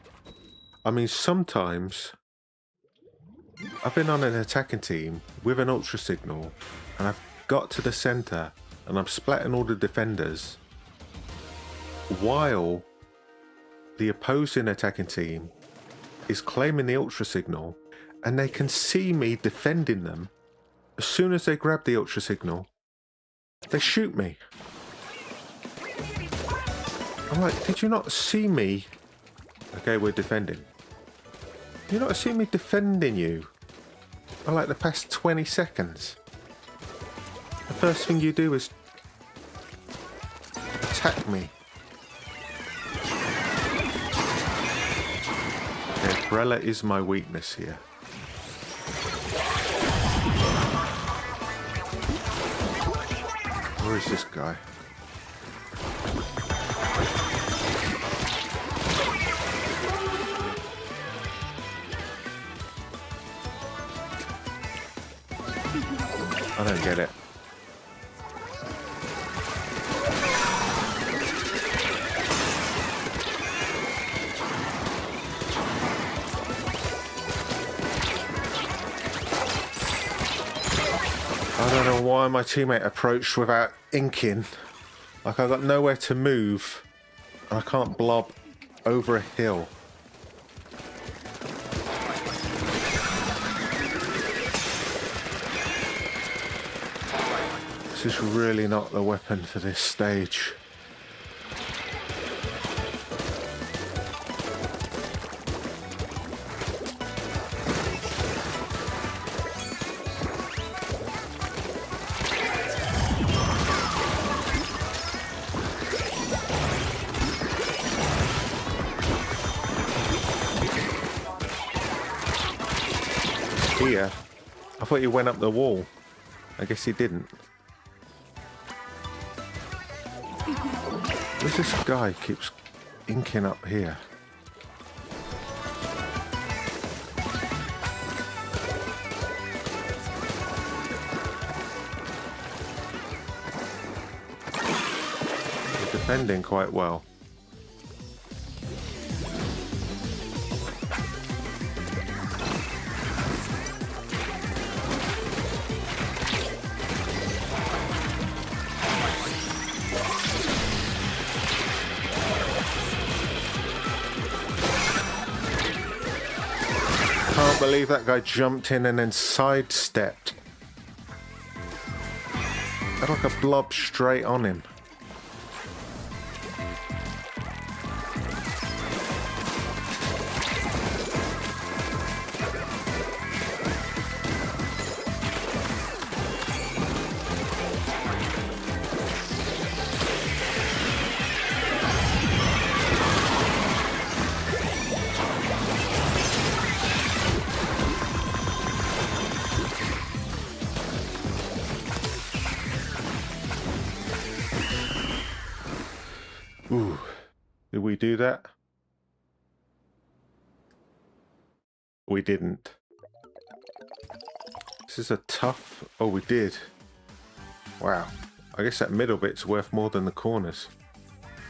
I mean, sometimes I've been on an attacking team with an ultra signal, and I've got to the center, and I'm splatting all the defenders, while the opposing attacking team is claiming the ultra signal, and they can see me defending them. As soon as they grab the ultra signal, they shoot me. I'm like, did you not see me? Okay, we're defending. Did you not see me defending you for like the past 20 seconds? The first thing you do is attack me. Okay, umbrella is my weakness here. Where is this guy? I don't get it. I don't know why my teammate approached without inking. Like, I got nowhere to move, and I can't blob over a hill. This is really not the weapon for this stage. Here, I thought he went up the wall. I guess he didn't. This guy keeps inking up here. He's defending quite well. Can't believe that guy jumped in and then sidestepped. Had like a blob straight on him. Ooh, did we do that? We didn't. This is a tough... Oh, we did. Wow. I guess that middle bit's worth more than the corners.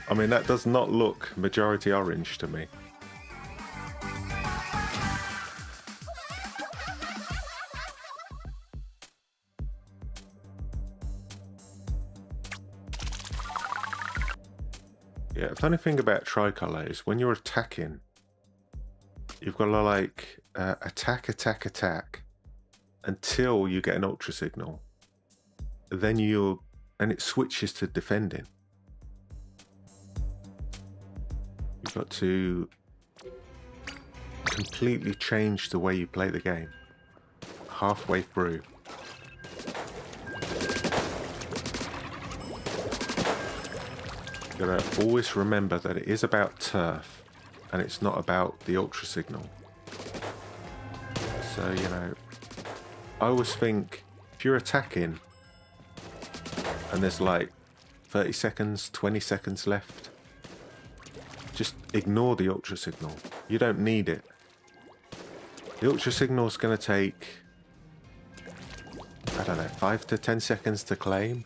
I mean, that does not look majority orange to me. Yeah, the funny thing about Tricolor is when you're attacking, you've got to like attack until you get an ultra signal. Then and it switches to defending. You've got to completely change the way you play the game halfway through. Gotta always remember that it is about turf and it's not about the ultra signal. So, you know, I always think if you're attacking and there's like 30 seconds, 20 seconds left, just ignore the ultra signal. You don't need it. The ultra signal is going to take, I don't know, 5 to 10 seconds to claim.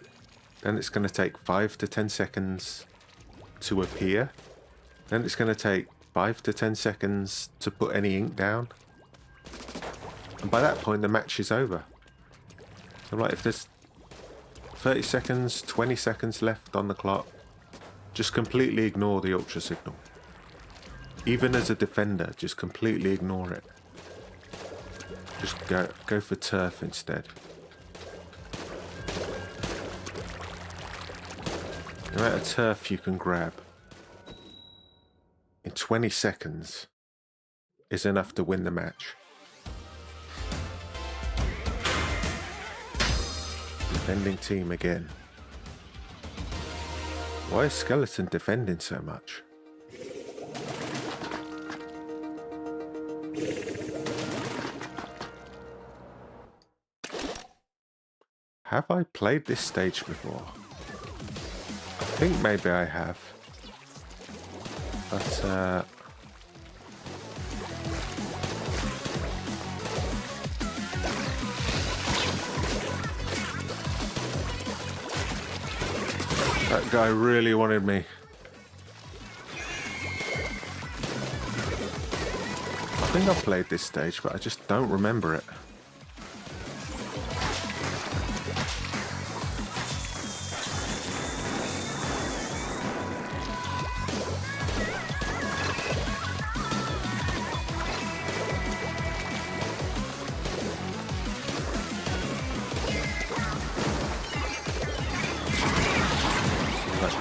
Then it's going to take 5 to 10 seconds to appear. Then it's going to take 5 to 10 seconds to put any ink down. And by that point the match is over. So like if there's 30 seconds, 20 seconds left on the clock, just completely ignore the ultra signal. Even as a defender, just completely ignore it. Just go for turf instead. The amount of turf you can grab in 20 seconds is enough to win the match. Defending team again. Why is Skeleton defending so much? Have I played this stage before? I think maybe I have. But, that guy really wanted me. I think I've played this stage, but I just don't remember it.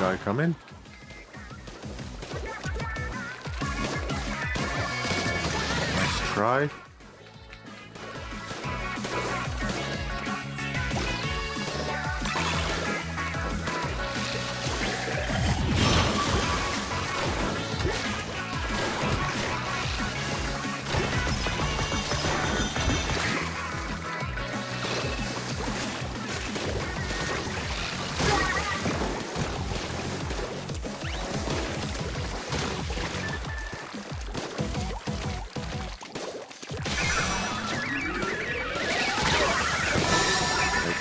guy coming. Nice try.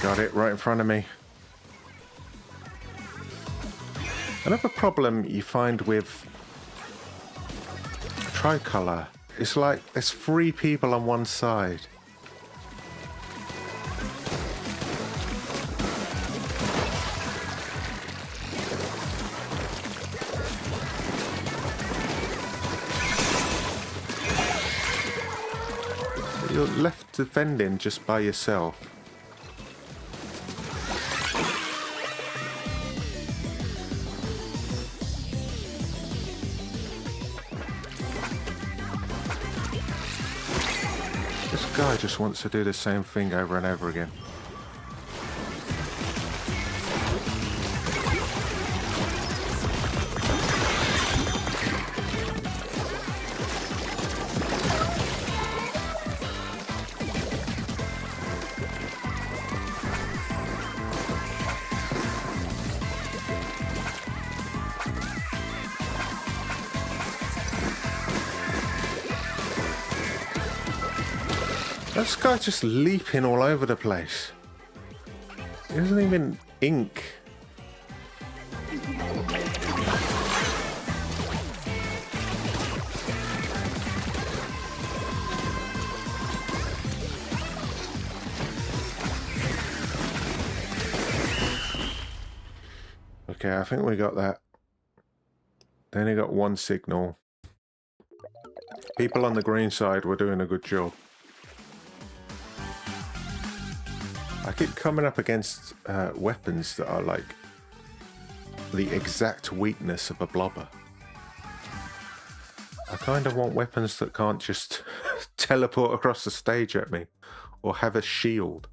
Got it right in front of me. Another problem you find with Tricolor is like there's 3 people on one side. You're left defending just by yourself. This guy just wants to do the same thing over and over again. This guy's just leaping all over the place. He doesn't even ink. Okay, I think we got that. They only got 1 signal. People on the green side were doing a good job. I keep coming up against weapons that are like the exact weakness of a blobber. I kind of want weapons that can't just teleport across the stage at me or have a shield.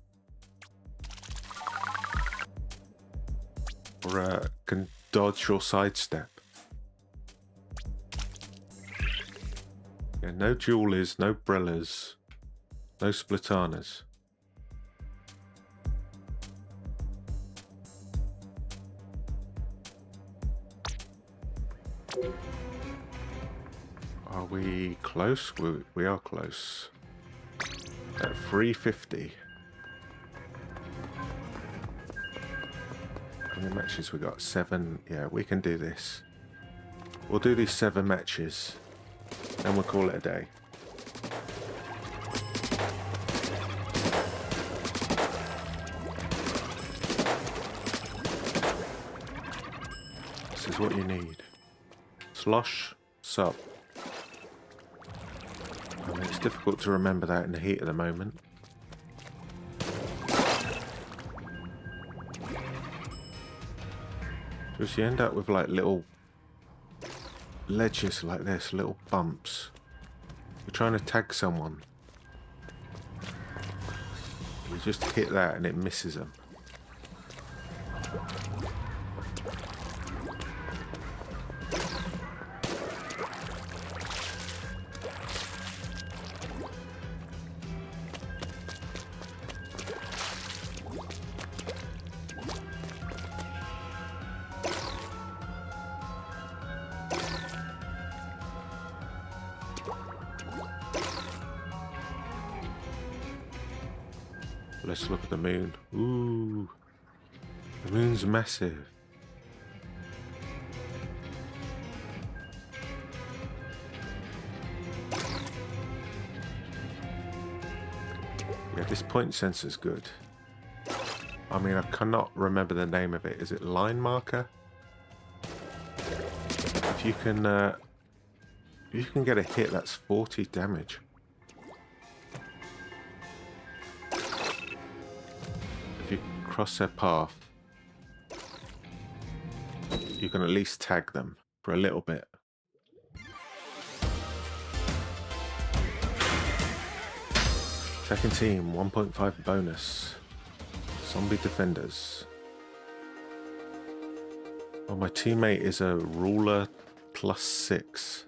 Or can dodge or sidestep. Yeah, no ghoulies, no brellas, no splatanas. Are we close? We are close. At 350. How many matches we got? 7. Yeah, we can do this. We'll do these 7 matches and we'll call it a day. This is what you need. Slosh, sup. I mean, it's difficult to remember that in the heat of the moment. Because you end up with like little ledges like this, little bumps. You're trying to tag someone. You just hit that and it misses them. Let's look at the moon. Ooh, the moon's massive. Yeah, this point sensor's good. I mean, I cannot remember the name of it. Is it line marker? If you can get a hit, that's 40 damage. If you cross their path. you can at least tag them for a little bit. Second team, 1.5 bonus. Zombie defenders. Oh, my teammate is a ruler +6.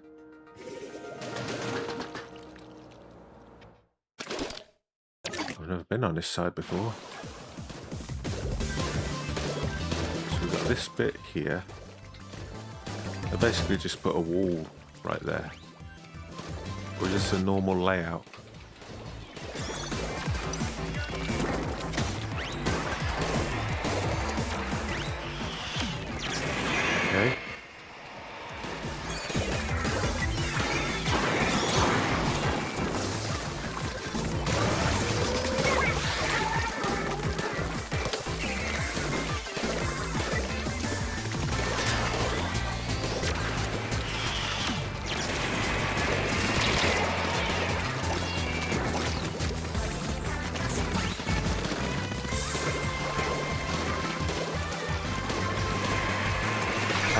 I've never been on this side before. So we've got this bit here. I basically just put a wall right there. Or just a normal layout. Okay.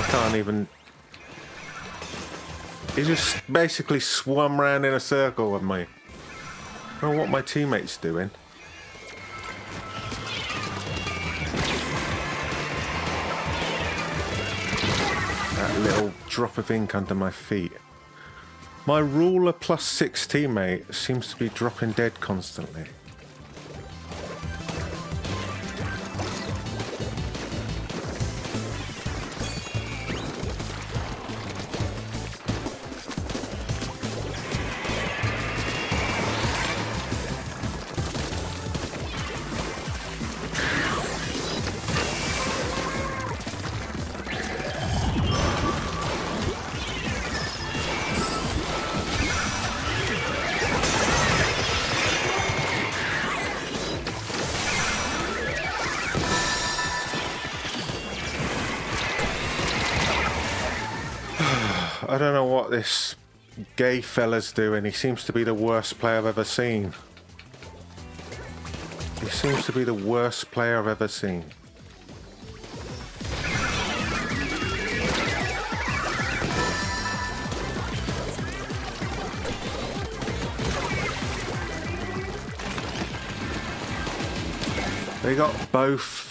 Can't even. He just basically swum round in a circle with me. I don't know what my teammate's doing. That little drop of ink under my feet. My ruler +6 teammate seems to be dropping dead constantly. I don't know what this gay fella's doing. He seems to be the worst player I've ever seen. He seems to be the worst player I've ever seen. They got both.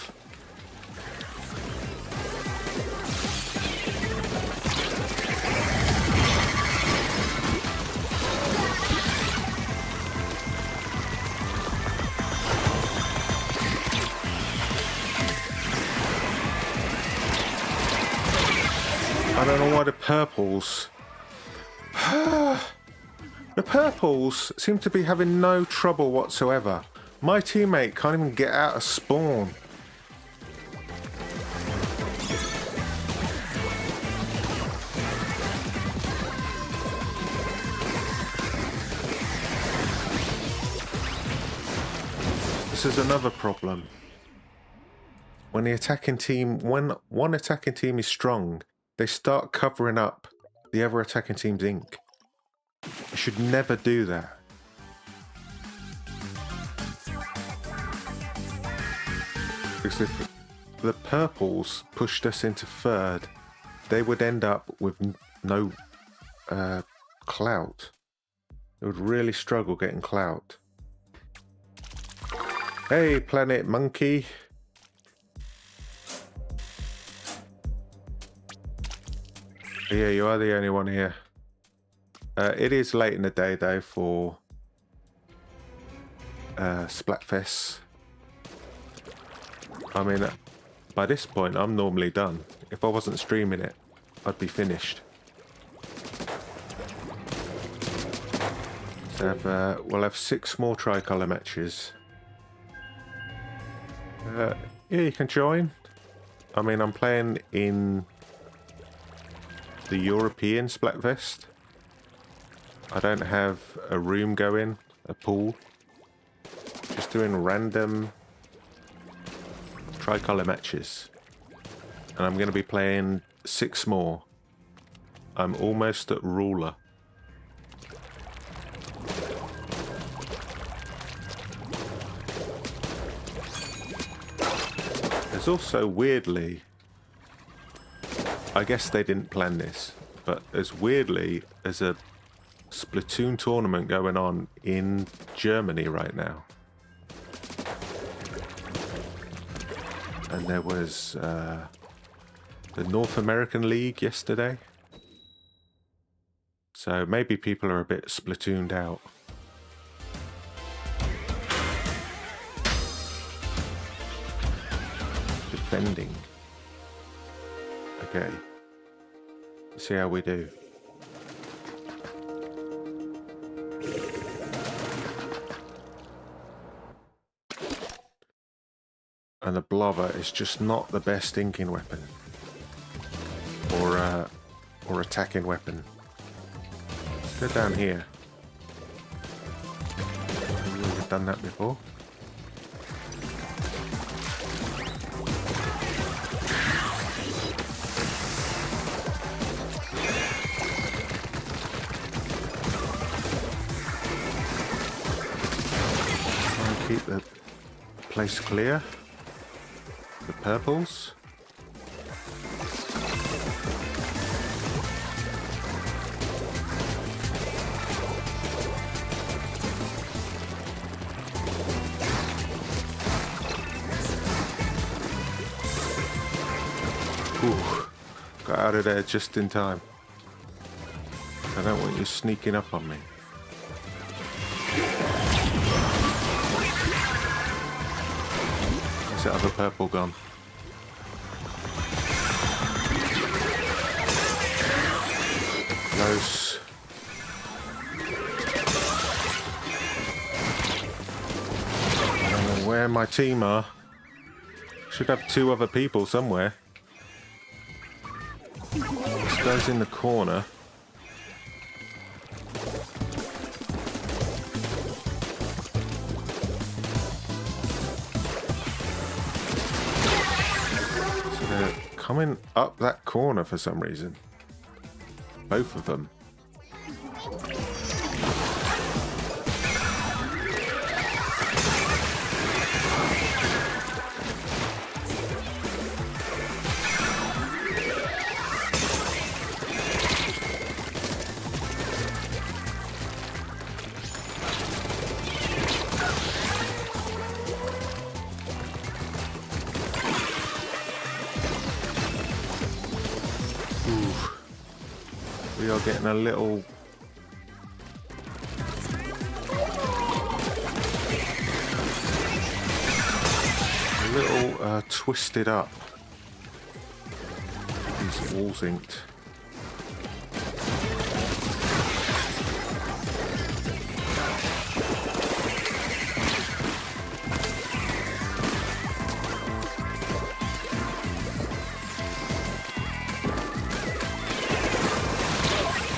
I don't know why the purples... The purples seem to be having no trouble whatsoever. My teammate can't even get out of spawn. This is another problem. When the attacking team... When one attacking team is strong, they start covering up the other attacking team's ink. I should never do that. Because if the purples pushed us into third, they would end up with no clout. They would really struggle getting clout. Hey, Planet Monkey. Yeah, you are the only one here. It is late in the day though for Splatfest. I mean, by this point I'm normally done. If I wasn't streaming it, I'd be finished. So we'll have 6 more TRICOLOR matches. Yeah, you can join. I mean, I'm playing in the European Splatfest. I don't have a room going, a pool. Just doing random TRICOLOR matches. And I'm going to be playing 6 more. I'm almost at ruler. There's also weirdly I guess they didn't plan this, but as weirdly, there's a Splatoon tournament going on in Germany right now. And there was the North American League yesterday. So maybe people are a bit Splatooned out. Defending. Okay. Let's see how we do. And the blobber is just not the best inking weapon. Or attacking weapon. Go down here. We've done that before. Try and keep the place clear. The purples. Ooh, got out of there just in time. I don't want you sneaking up on me. Where's that other purple gone? Close. I don't know where my team are. Should have two other people somewhere. This guy's in the corner. So they're coming up that corner for some reason. Both of them. We are getting a little twisted up. These walls inked.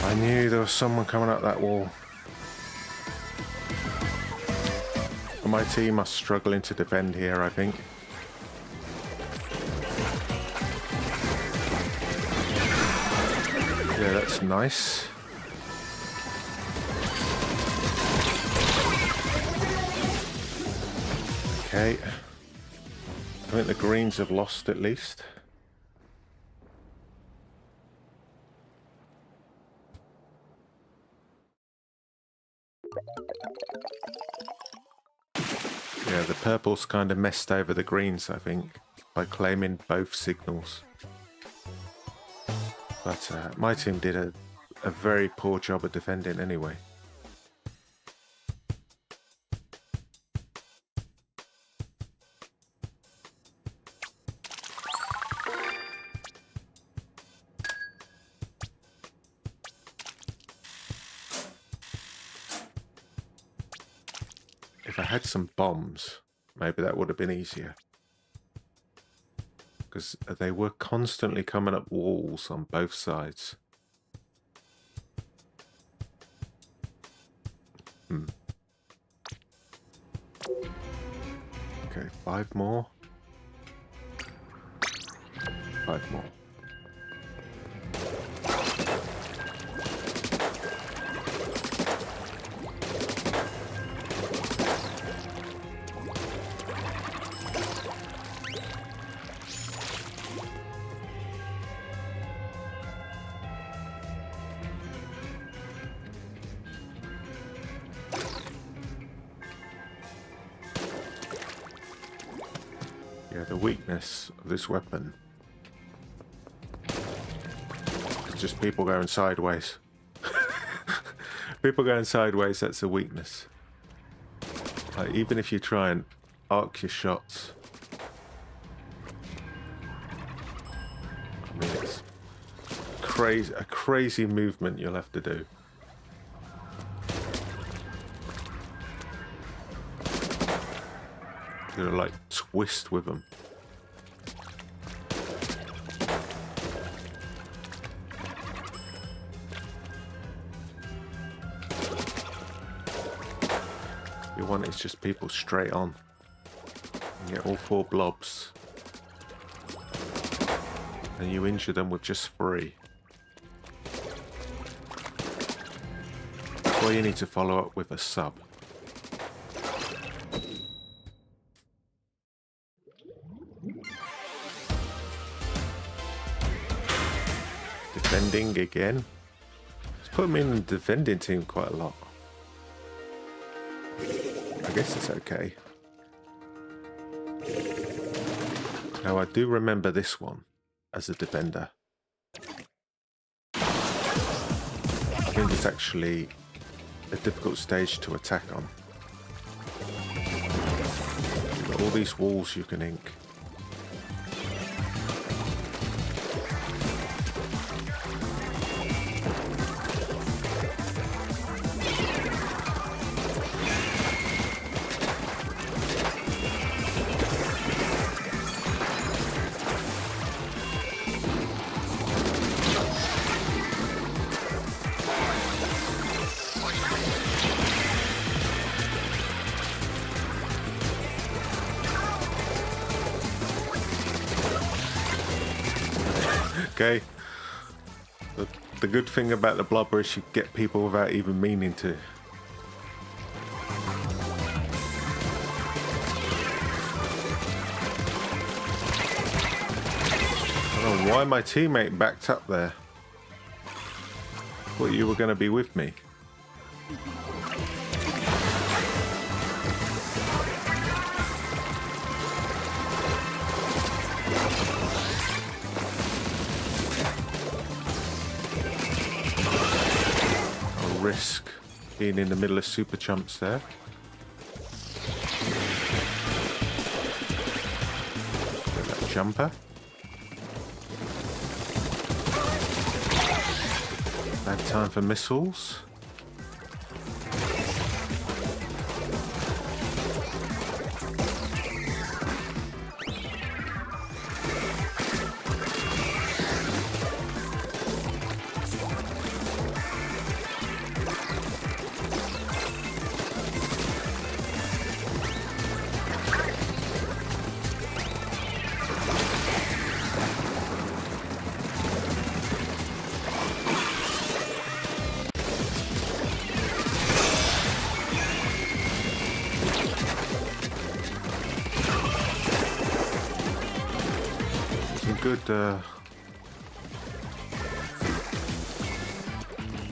I knew there was someone coming up that wall. My team are struggling to defend here, I think. Yeah, that's nice. Okay. I think the greens have lost at least. Yeah, the purple's kind of messed over the greens, I think, by claiming both signals. But my team did a very poor job of defending anyway. If I had some bombs, maybe that would have been easier. Because they were constantly coming up walls on both sides. Okay, 5 more. 5 more. Yeah, the weakness of this weapon is just people going sideways. People going sideways, that's a weakness. Like, even if you try and arc your shots, I mean, it's a crazy movement you'll have to do. You're gonna like twist with them. You want is just people straight on. You get all 4 blobs. And you injure them with just 3. Or you need to follow up with a sub. Defending again. Let's put them in the defending team quite a lot. I guess it's okay. Now I do remember this one as a defender. I think it's actually a difficult stage to attack on. You've got all these walls you can ink. Okay. The good thing about the blobber is you get people without even meaning to. I don't know why my teammate backed up there. Thought you were going to be with me. Risk being in the middle of super chumps there. Get that jumper. Bad time for missiles.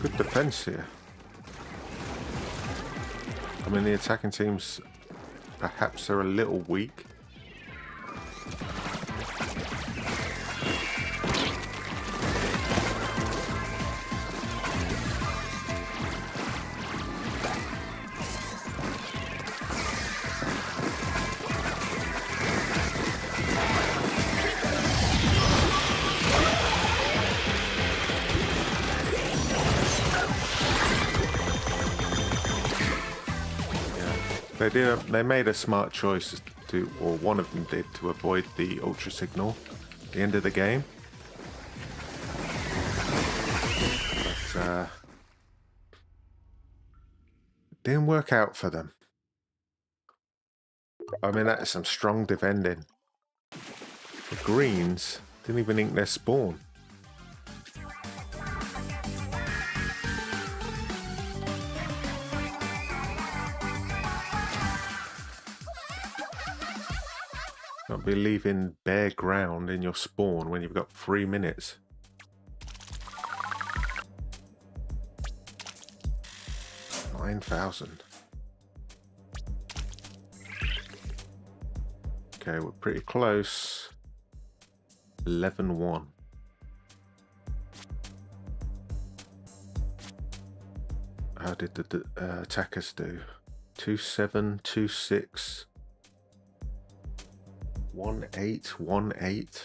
Good defense here. I mean, the attacking teams perhaps are a little weak. They made a smart choice to, or one of them did, to avoid the ultra signal at the end of the game. But it didn't work out for them. I mean, that is some strong defending. The greens didn't even ink their spawn. Not be leaving bare ground in your spawn when you've got 3 minutes. $9,000. Okay, we're pretty close. 11-1. How did the attackers do? 2-7, 2-6, 1-8, 1-8.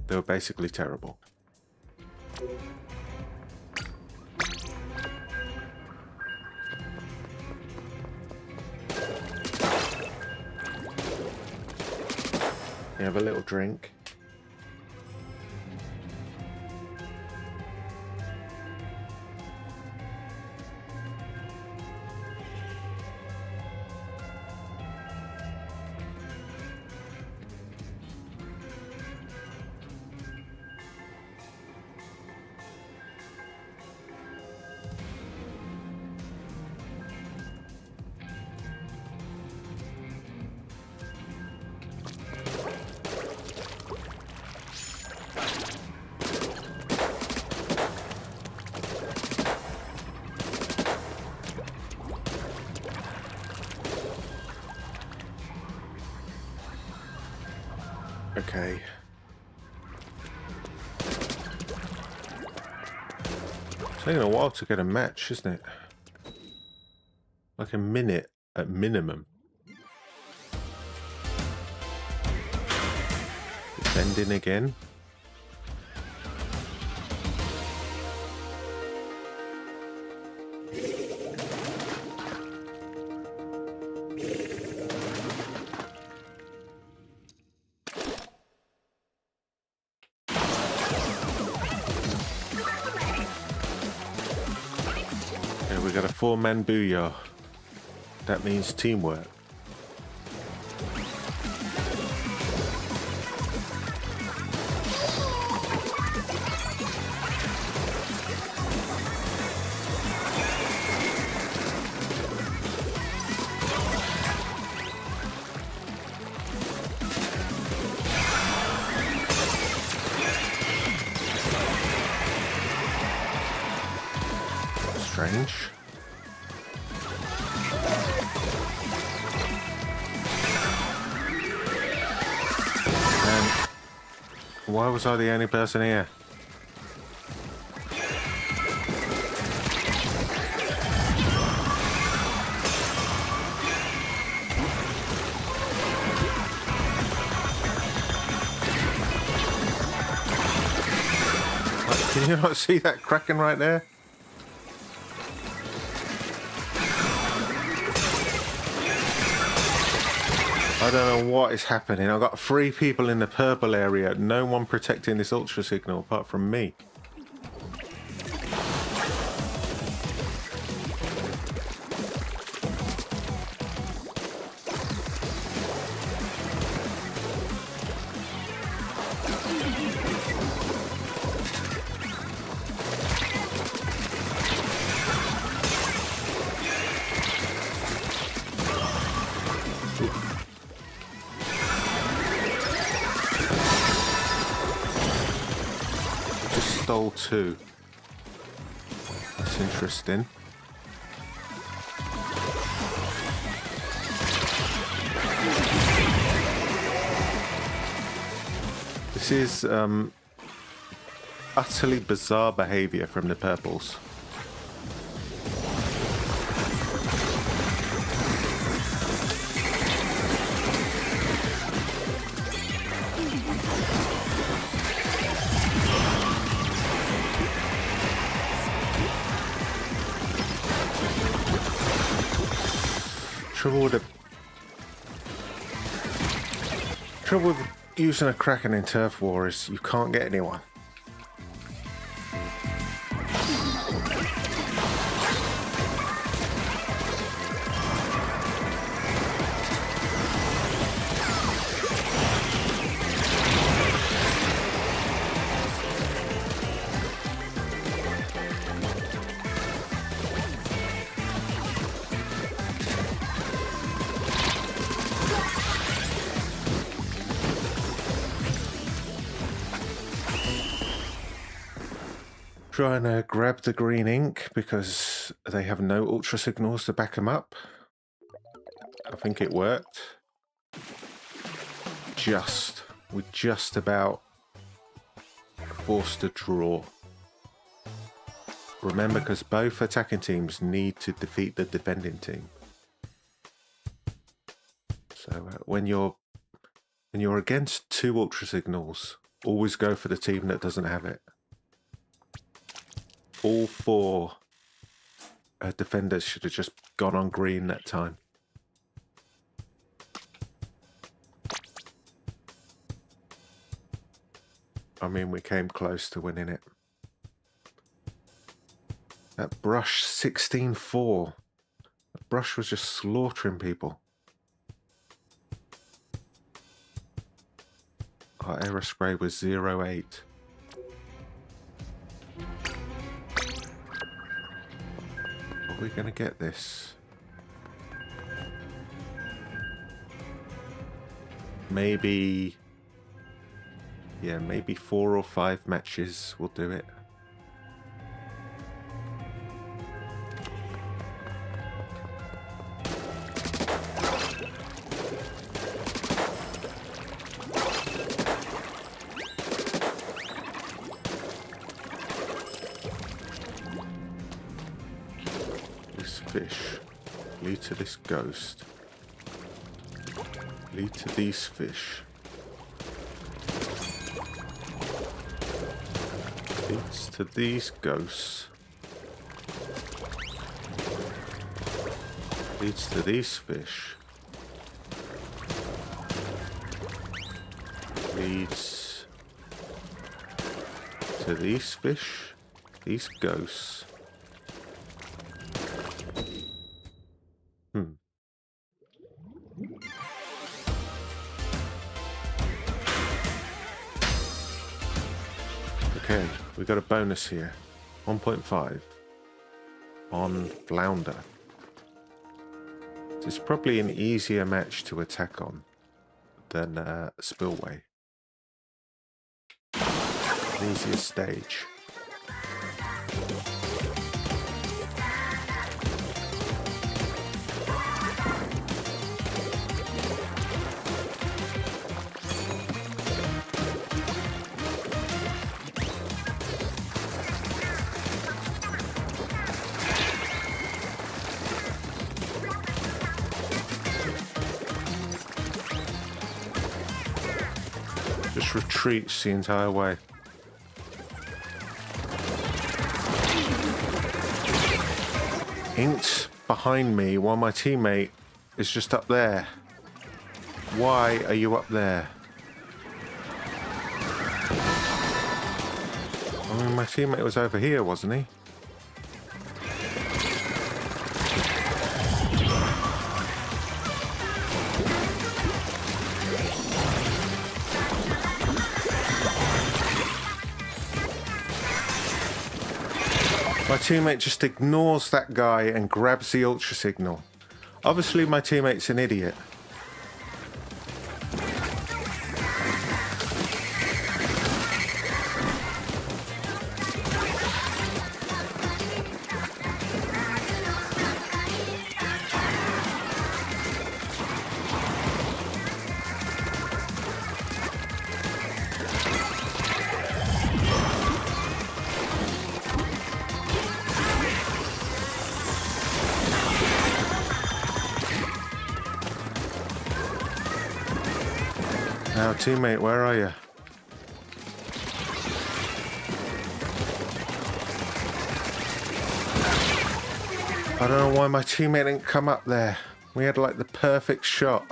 They were basically terrible. You have a little drink. Okay. It's taking a while to get a match, isn't it? Like a minute at minimum. Defending again. We got a 4-man booyah. That means teamwork. Strange. Why was I the only person here? Like, can you not see that Kraken right there? I don't know what is happening. I've got 3 people in the purple area. No one protecting this ultra signal apart from me. Stole 2. That's interesting. This is utterly bizarre behavior from the purples. Trouble with using a Kraken in Turf War is you can't get anyone. Trying to grab the green ink because they have no ultra signals to back them up. I think it worked. just about forced a draw. Remember, because both attacking teams need to defeat the defending team. So when you're against 2 Ultra Signals, always go for the team that doesn't have it. All 4 defenders should have just gone on green that time. I mean, we came close to winning it. That brush 16-4. That brush was just slaughtering people. Our Aerospray was 0-8. Are we going to get this? Maybe... yeah, maybe 4 or 5 matches will do it. Fish. Lead to this ghost. Lead to these fish. Leads to these ghosts. Leads to these fish. Leads to these fish. These ghosts. Okay, we got a bonus here. 1.5 on Flounder. It's probably an easier match to attack on than Spillway. An easier stage. Just retreats the entire way. Inked behind me while my teammate is just up there. Why are you up there? I mean, my teammate was over here, wasn't he? My teammate just ignores that guy and grabs the ultra signal. Obviously my teammate's an idiot. Now, teammate, where are you? I don't know why my teammate didn't come up there. We had like the perfect shot.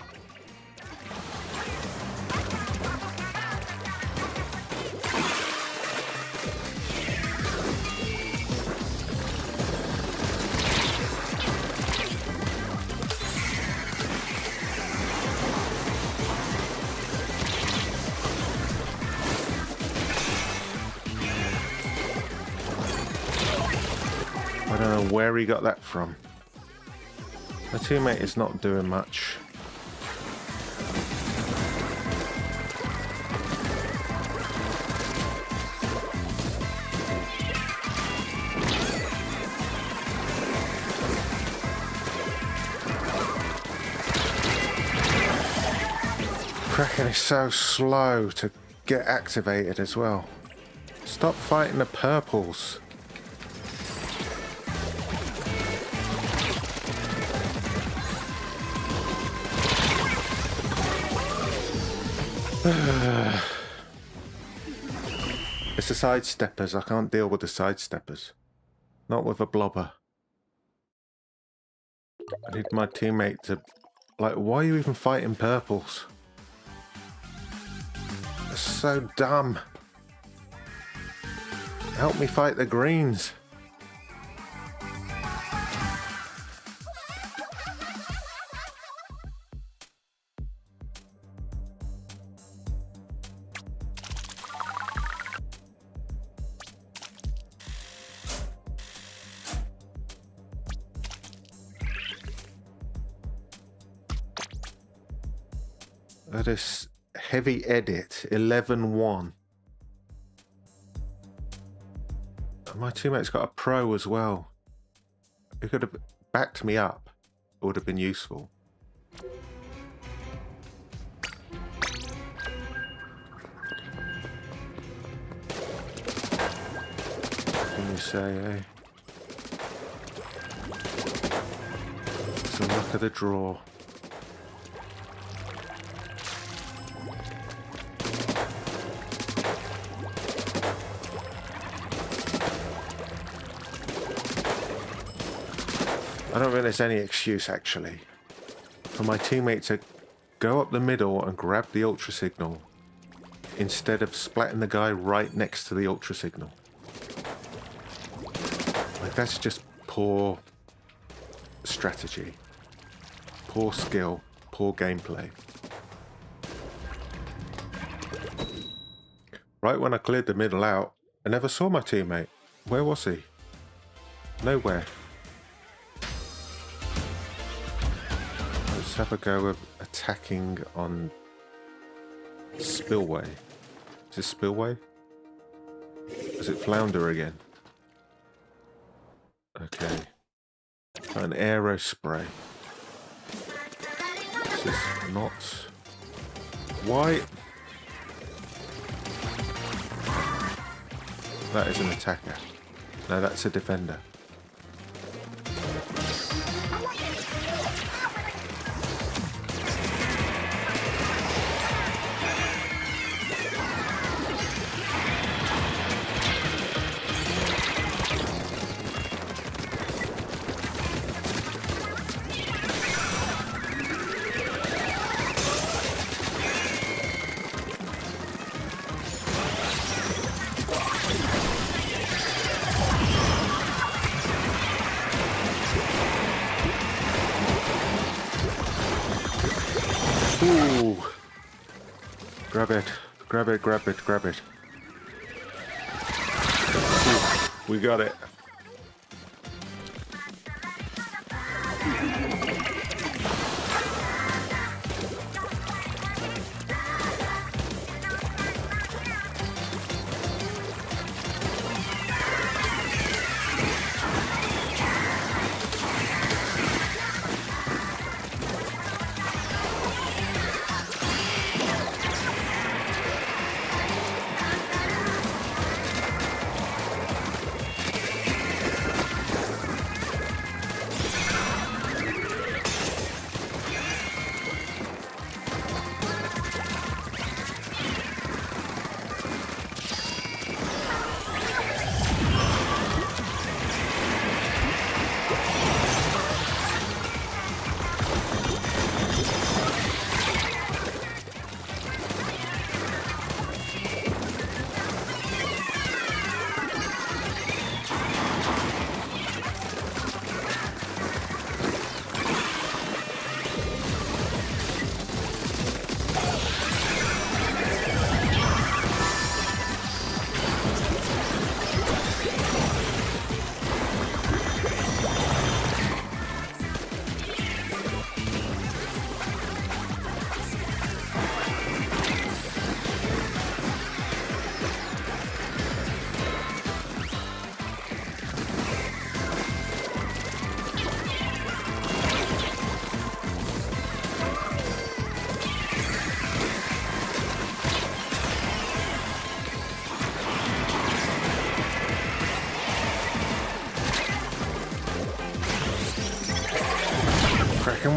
I don't know where he got that from. My teammate is not doing much. Kraken is so slow to get activated as well. Stop fighting the purples. It's the sidesteppers. I can't deal with the sidesteppers. Not with a blobber. I need my teammate to... Like, why are you even fighting purples? It's so dumb. Help me fight the greens. That is heavy edit 11-1. My teammate's got a pro as well. He could have backed me up. It would have been useful. What can you say, eh? It's the luck of the draw. I don't think there's any excuse, actually, for my teammate to go up the middle and grab the ultra signal instead of splatting the guy right next to the ultra signal. Like, that's just poor strategy, poor skill, poor gameplay. Right when I cleared the middle out, I never saw my teammate. Where was he? Nowhere. Let's have a go of attacking on Spillway. Is this Spillway? Is it Flounder again? Okay. An aero spray. This is not... Why? That is an attacker. No, that's a defender. Ooh. Grab it. Grab it, grab it, grab it. Ooh, we got it.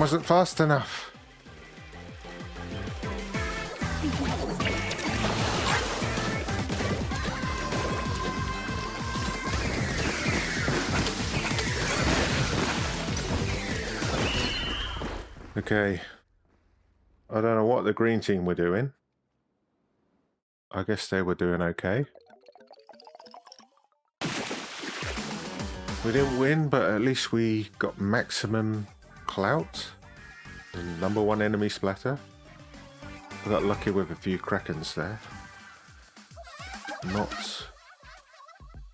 wasn't fast enough. Okay. I don't know what the green team were doing. I guess they were doing okay. We didn't win, but at least we got maximum clout. The #1 enemy splatter. I got lucky with a few Krakens there. Not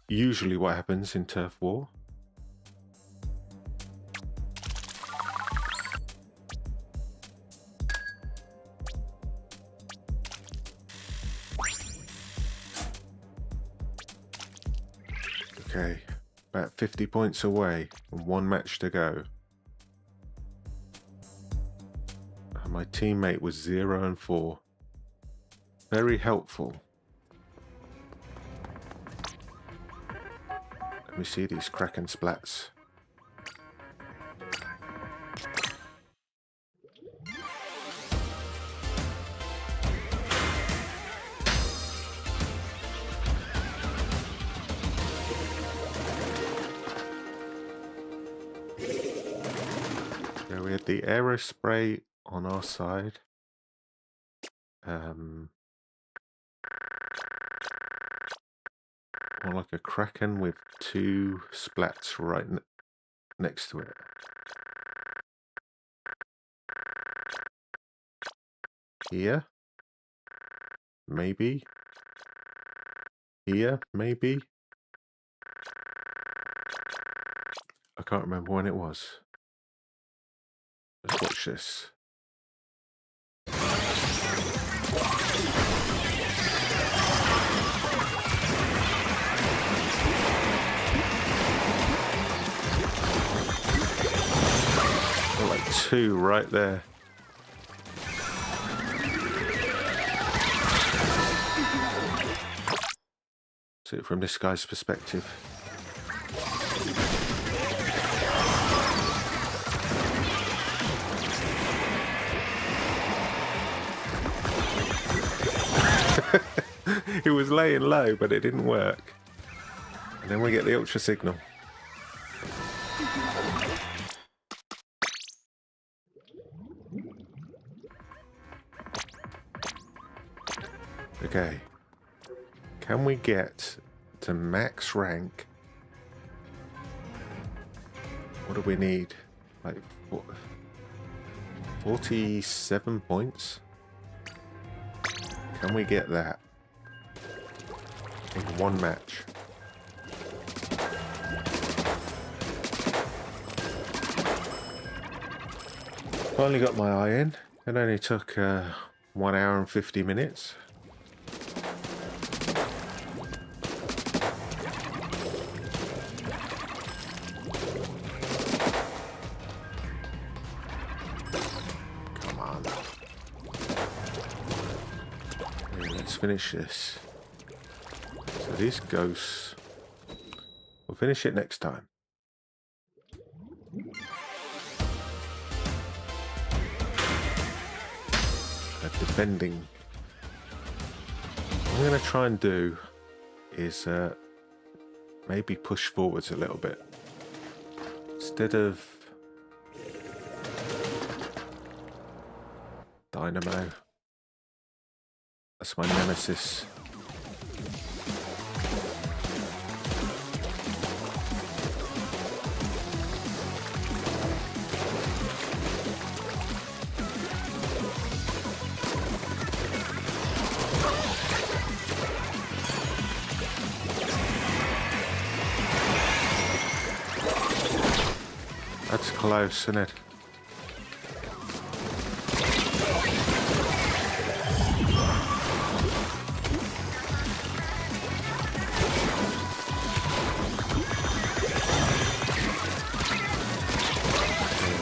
usually what happens in Turf War. Okay, about 50 points away and 1 match to go. And my teammate was 0 and 4. Very helpful. Let me see these Kraken splats. We had the aero spray on our side. More like a Kraken with 2 splats right next to it. Here? Maybe? Here? Maybe? I can't remember when it was. Let's watch this. Oh, like 2 right there. See it from this guy's perspective. It was laying low, but it didn't work. And then we get the ultra signal. Okay. Can we get to max rank? What do we need? Like 47 points? Can we get that in 1 match? Finally got my eye in. It only took 1 hour and 50 minutes. Come on. Okay, let's finish this. So these ghosts, we'll finish it next time. Defending. What I'm going to try and do is maybe push forwards a little bit. Instead of Dynamo. That's my nemesis. That's close, isn't it?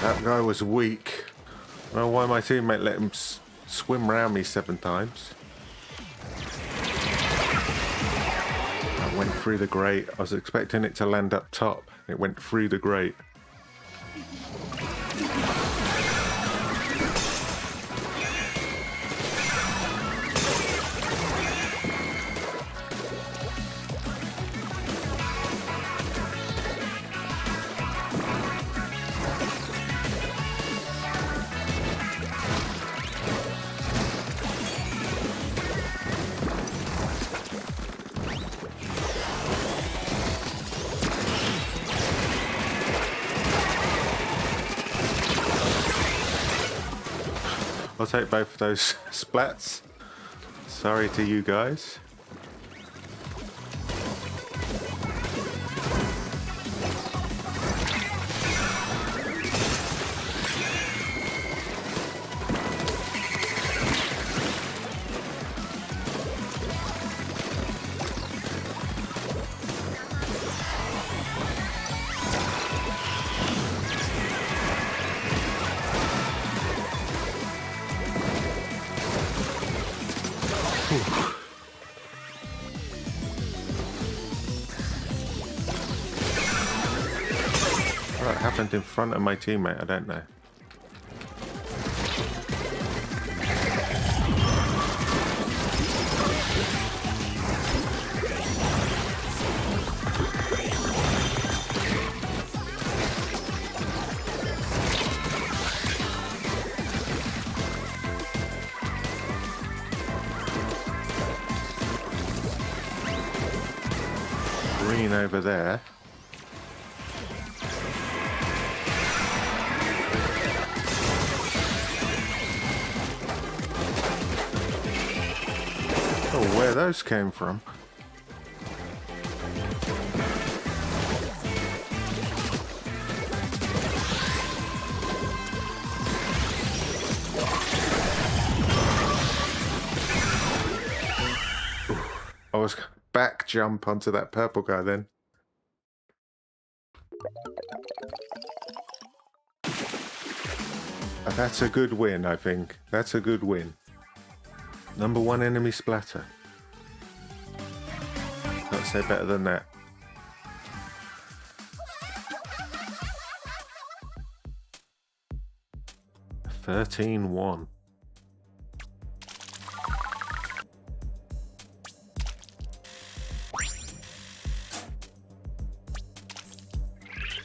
That guy was weak. I don't know why my teammate let him swim round me 7 times. That went through the grate. I was expecting it to land up top. It went through the grate. I'll take both of those splats. Sorry to you guys. What happened in front of my teammate? I don't know. Green over there. Oh, where those came from. I was back jump onto that purple guy then. That's a good win, I think. That's a good win. Number 1 enemy splatter. Can't say better than that. $13-1.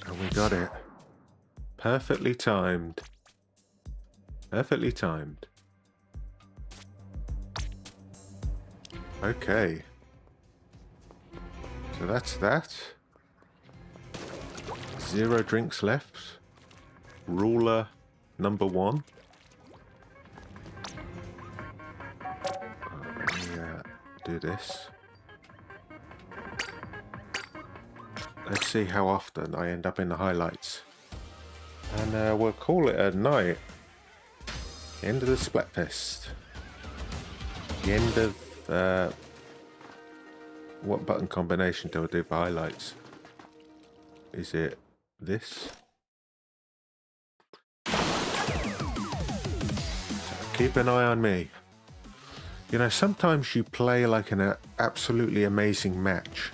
And we got it. Perfectly timed. Perfectly timed. Okay. So that's that. 0 drinks left. Ruler number 1. Let me do this. Let's see how often I end up in the highlights. And we'll call it a night. End of the Splatfest. The end of what button combination do I do for highlights? Is it this? Keep an eye on me. You know, sometimes you play like an absolutely amazing match,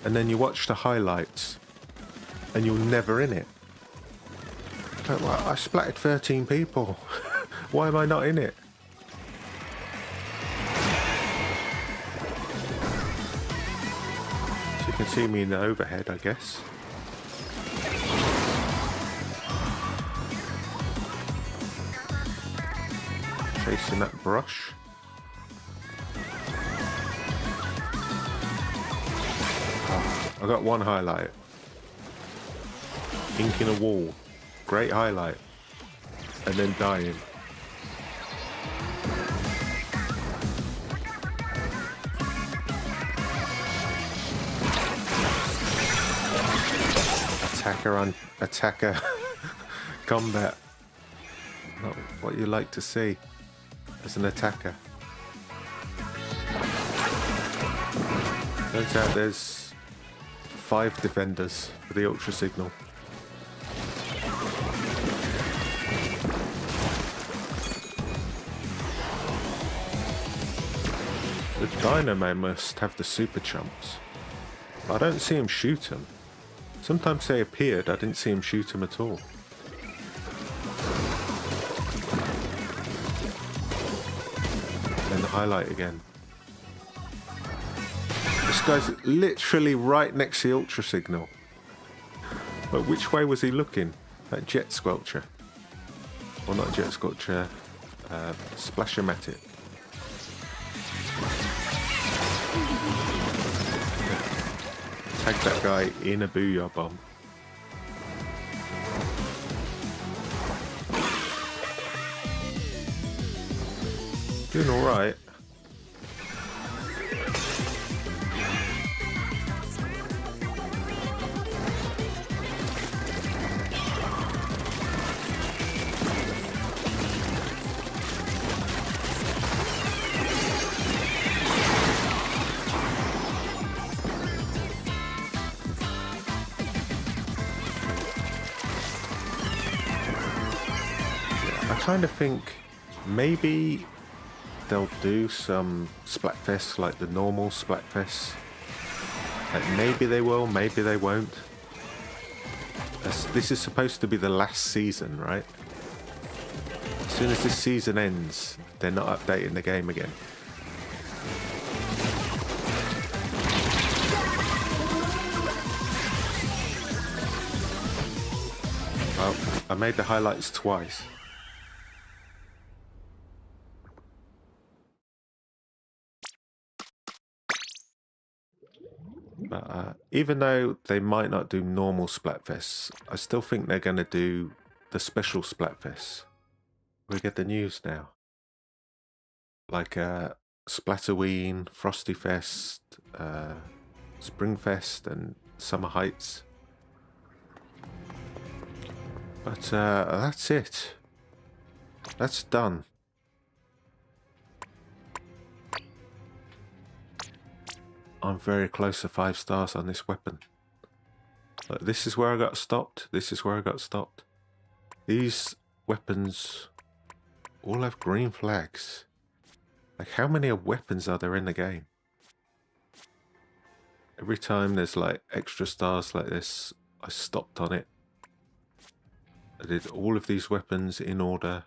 and then you watch the highlights, and you're never in it. Like, well, I splatted 13 people. Why am I not in it? So you can see me in the overhead, I guess. Chasing that brush. Oh, I got one highlight. Inking a wall. Great highlight. And then dying. Attacker on attacker combat. Not what you like to see as an attacker. Turns out there's 5 defenders for the Ultra Signal. The Dynamo must have the super chumps. I don't see him shoot them. Sometimes they appeared, I didn't see him shoot them at all. And the highlight again. This guy's literally right next to the Ultra Signal. But which way was he looking? That Jet Squelcher. Well, not Jet Squelcher, Splashomatic. Tag that guy in a booyah bomb. Doing alright. I kind of think maybe they'll do some Splatfest like the normal Splatfest. Like maybe they will, maybe they won't. This is supposed to be the last season, right? As soon as this season ends, they're not updating the game again. Oh, I made the highlights twice. But even though they might not do normal Splatfests, I still think they're going to do the special Splatfests. We get the news now. Like Splatoween, Frosty Fest, Springfest and Summer Heights. But that's it. That's done. I'm very close to 5 stars on this weapon. Look, this is where I got stopped. This is where I got stopped. These weapons all have green flags. Like, how many weapons are there in the game? Every time there's like extra stars like this, I stopped on it. I did all of these weapons in order.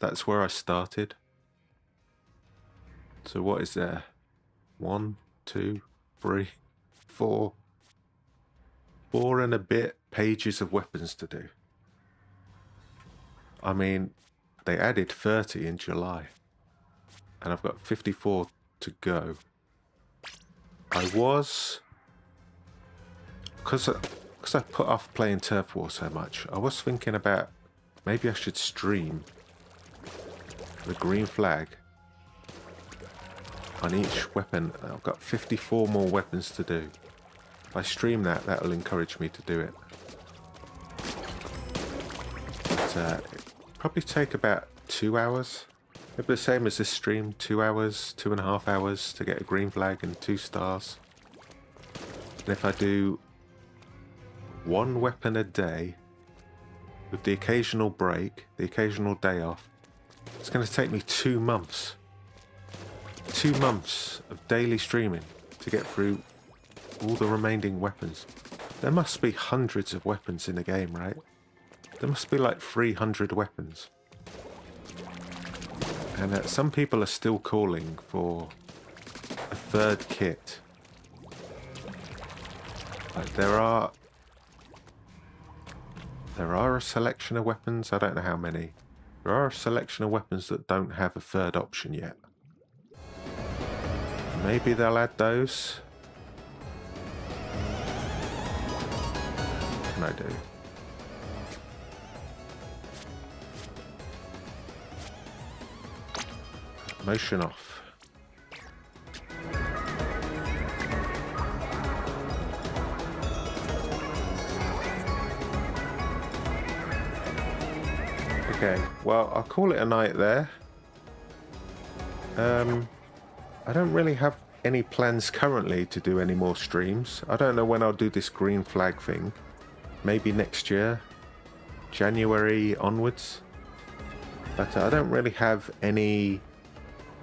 That's where I started. So what is there? 1, 2, 3, 4. 4 and a bit pages of weapons to do. I mean, they added 30 in July. And I've got 54 to go. I was... Because I put off playing Turf War so much, I was thinking about maybe I should stream the green flag on each weapon. I've got 54 more weapons to do. If I stream that, that'll encourage me to do it. But it'll probably take about 2 hours. Maybe the same as this stream, 2 hours, 2.5 hours to get a green flag and 2 stars. And if I do 1 weapon a day, with the occasional break, the occasional day off, it's going to take me 2 months. 2 months of daily streaming to get through all the remaining weapons. There must be hundreds of weapons in the game, right? There must be like 300 weapons. And some people are still calling for a 3rd kit. Like there are a selection of weapons, I don't know how many. There are a selection of weapons that don't have a 3rd option yet. Maybe they'll add those. What can I do? Motion off. Okay, well, I'll call it a night there. I don't really have any plans currently to do any more streams. I don't know when I'll do this green flag thing. Maybe next year, January onwards. But I don't really have any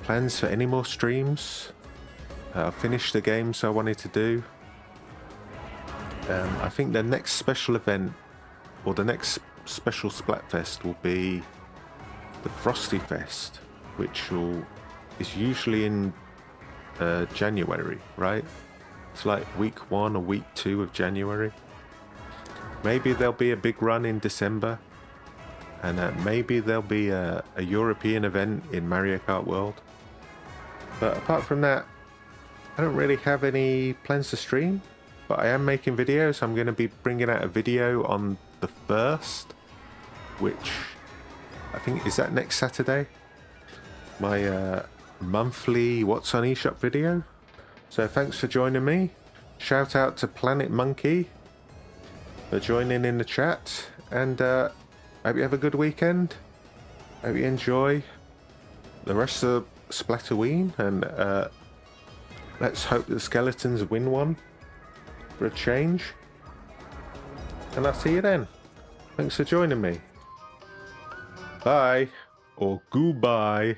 plans for any more streams. I finished the games I wanted to do. I think the next special event, or the next special Splatfest, will be the Frosty Fest, which is usually in January, right? It's like week 1 or week 2 of January. Maybe there'll be a big run in December, and maybe there'll be a European event in Mario Kart World. But apart from that, I don't really have any plans to stream, but I am making videos. I'm going to be bringing out a video on the 1st, which I think is that next Saturday. My monthly What's on eShop video. So thanks for joining me. Shout out to Planet Monkey for joining in the chat, and hope you have a good weekend. Hope you enjoy the rest of Splatoween, and let's hope the skeletons win one for a change. And I'll see you then. Thanks for joining me. Bye, or goodbye.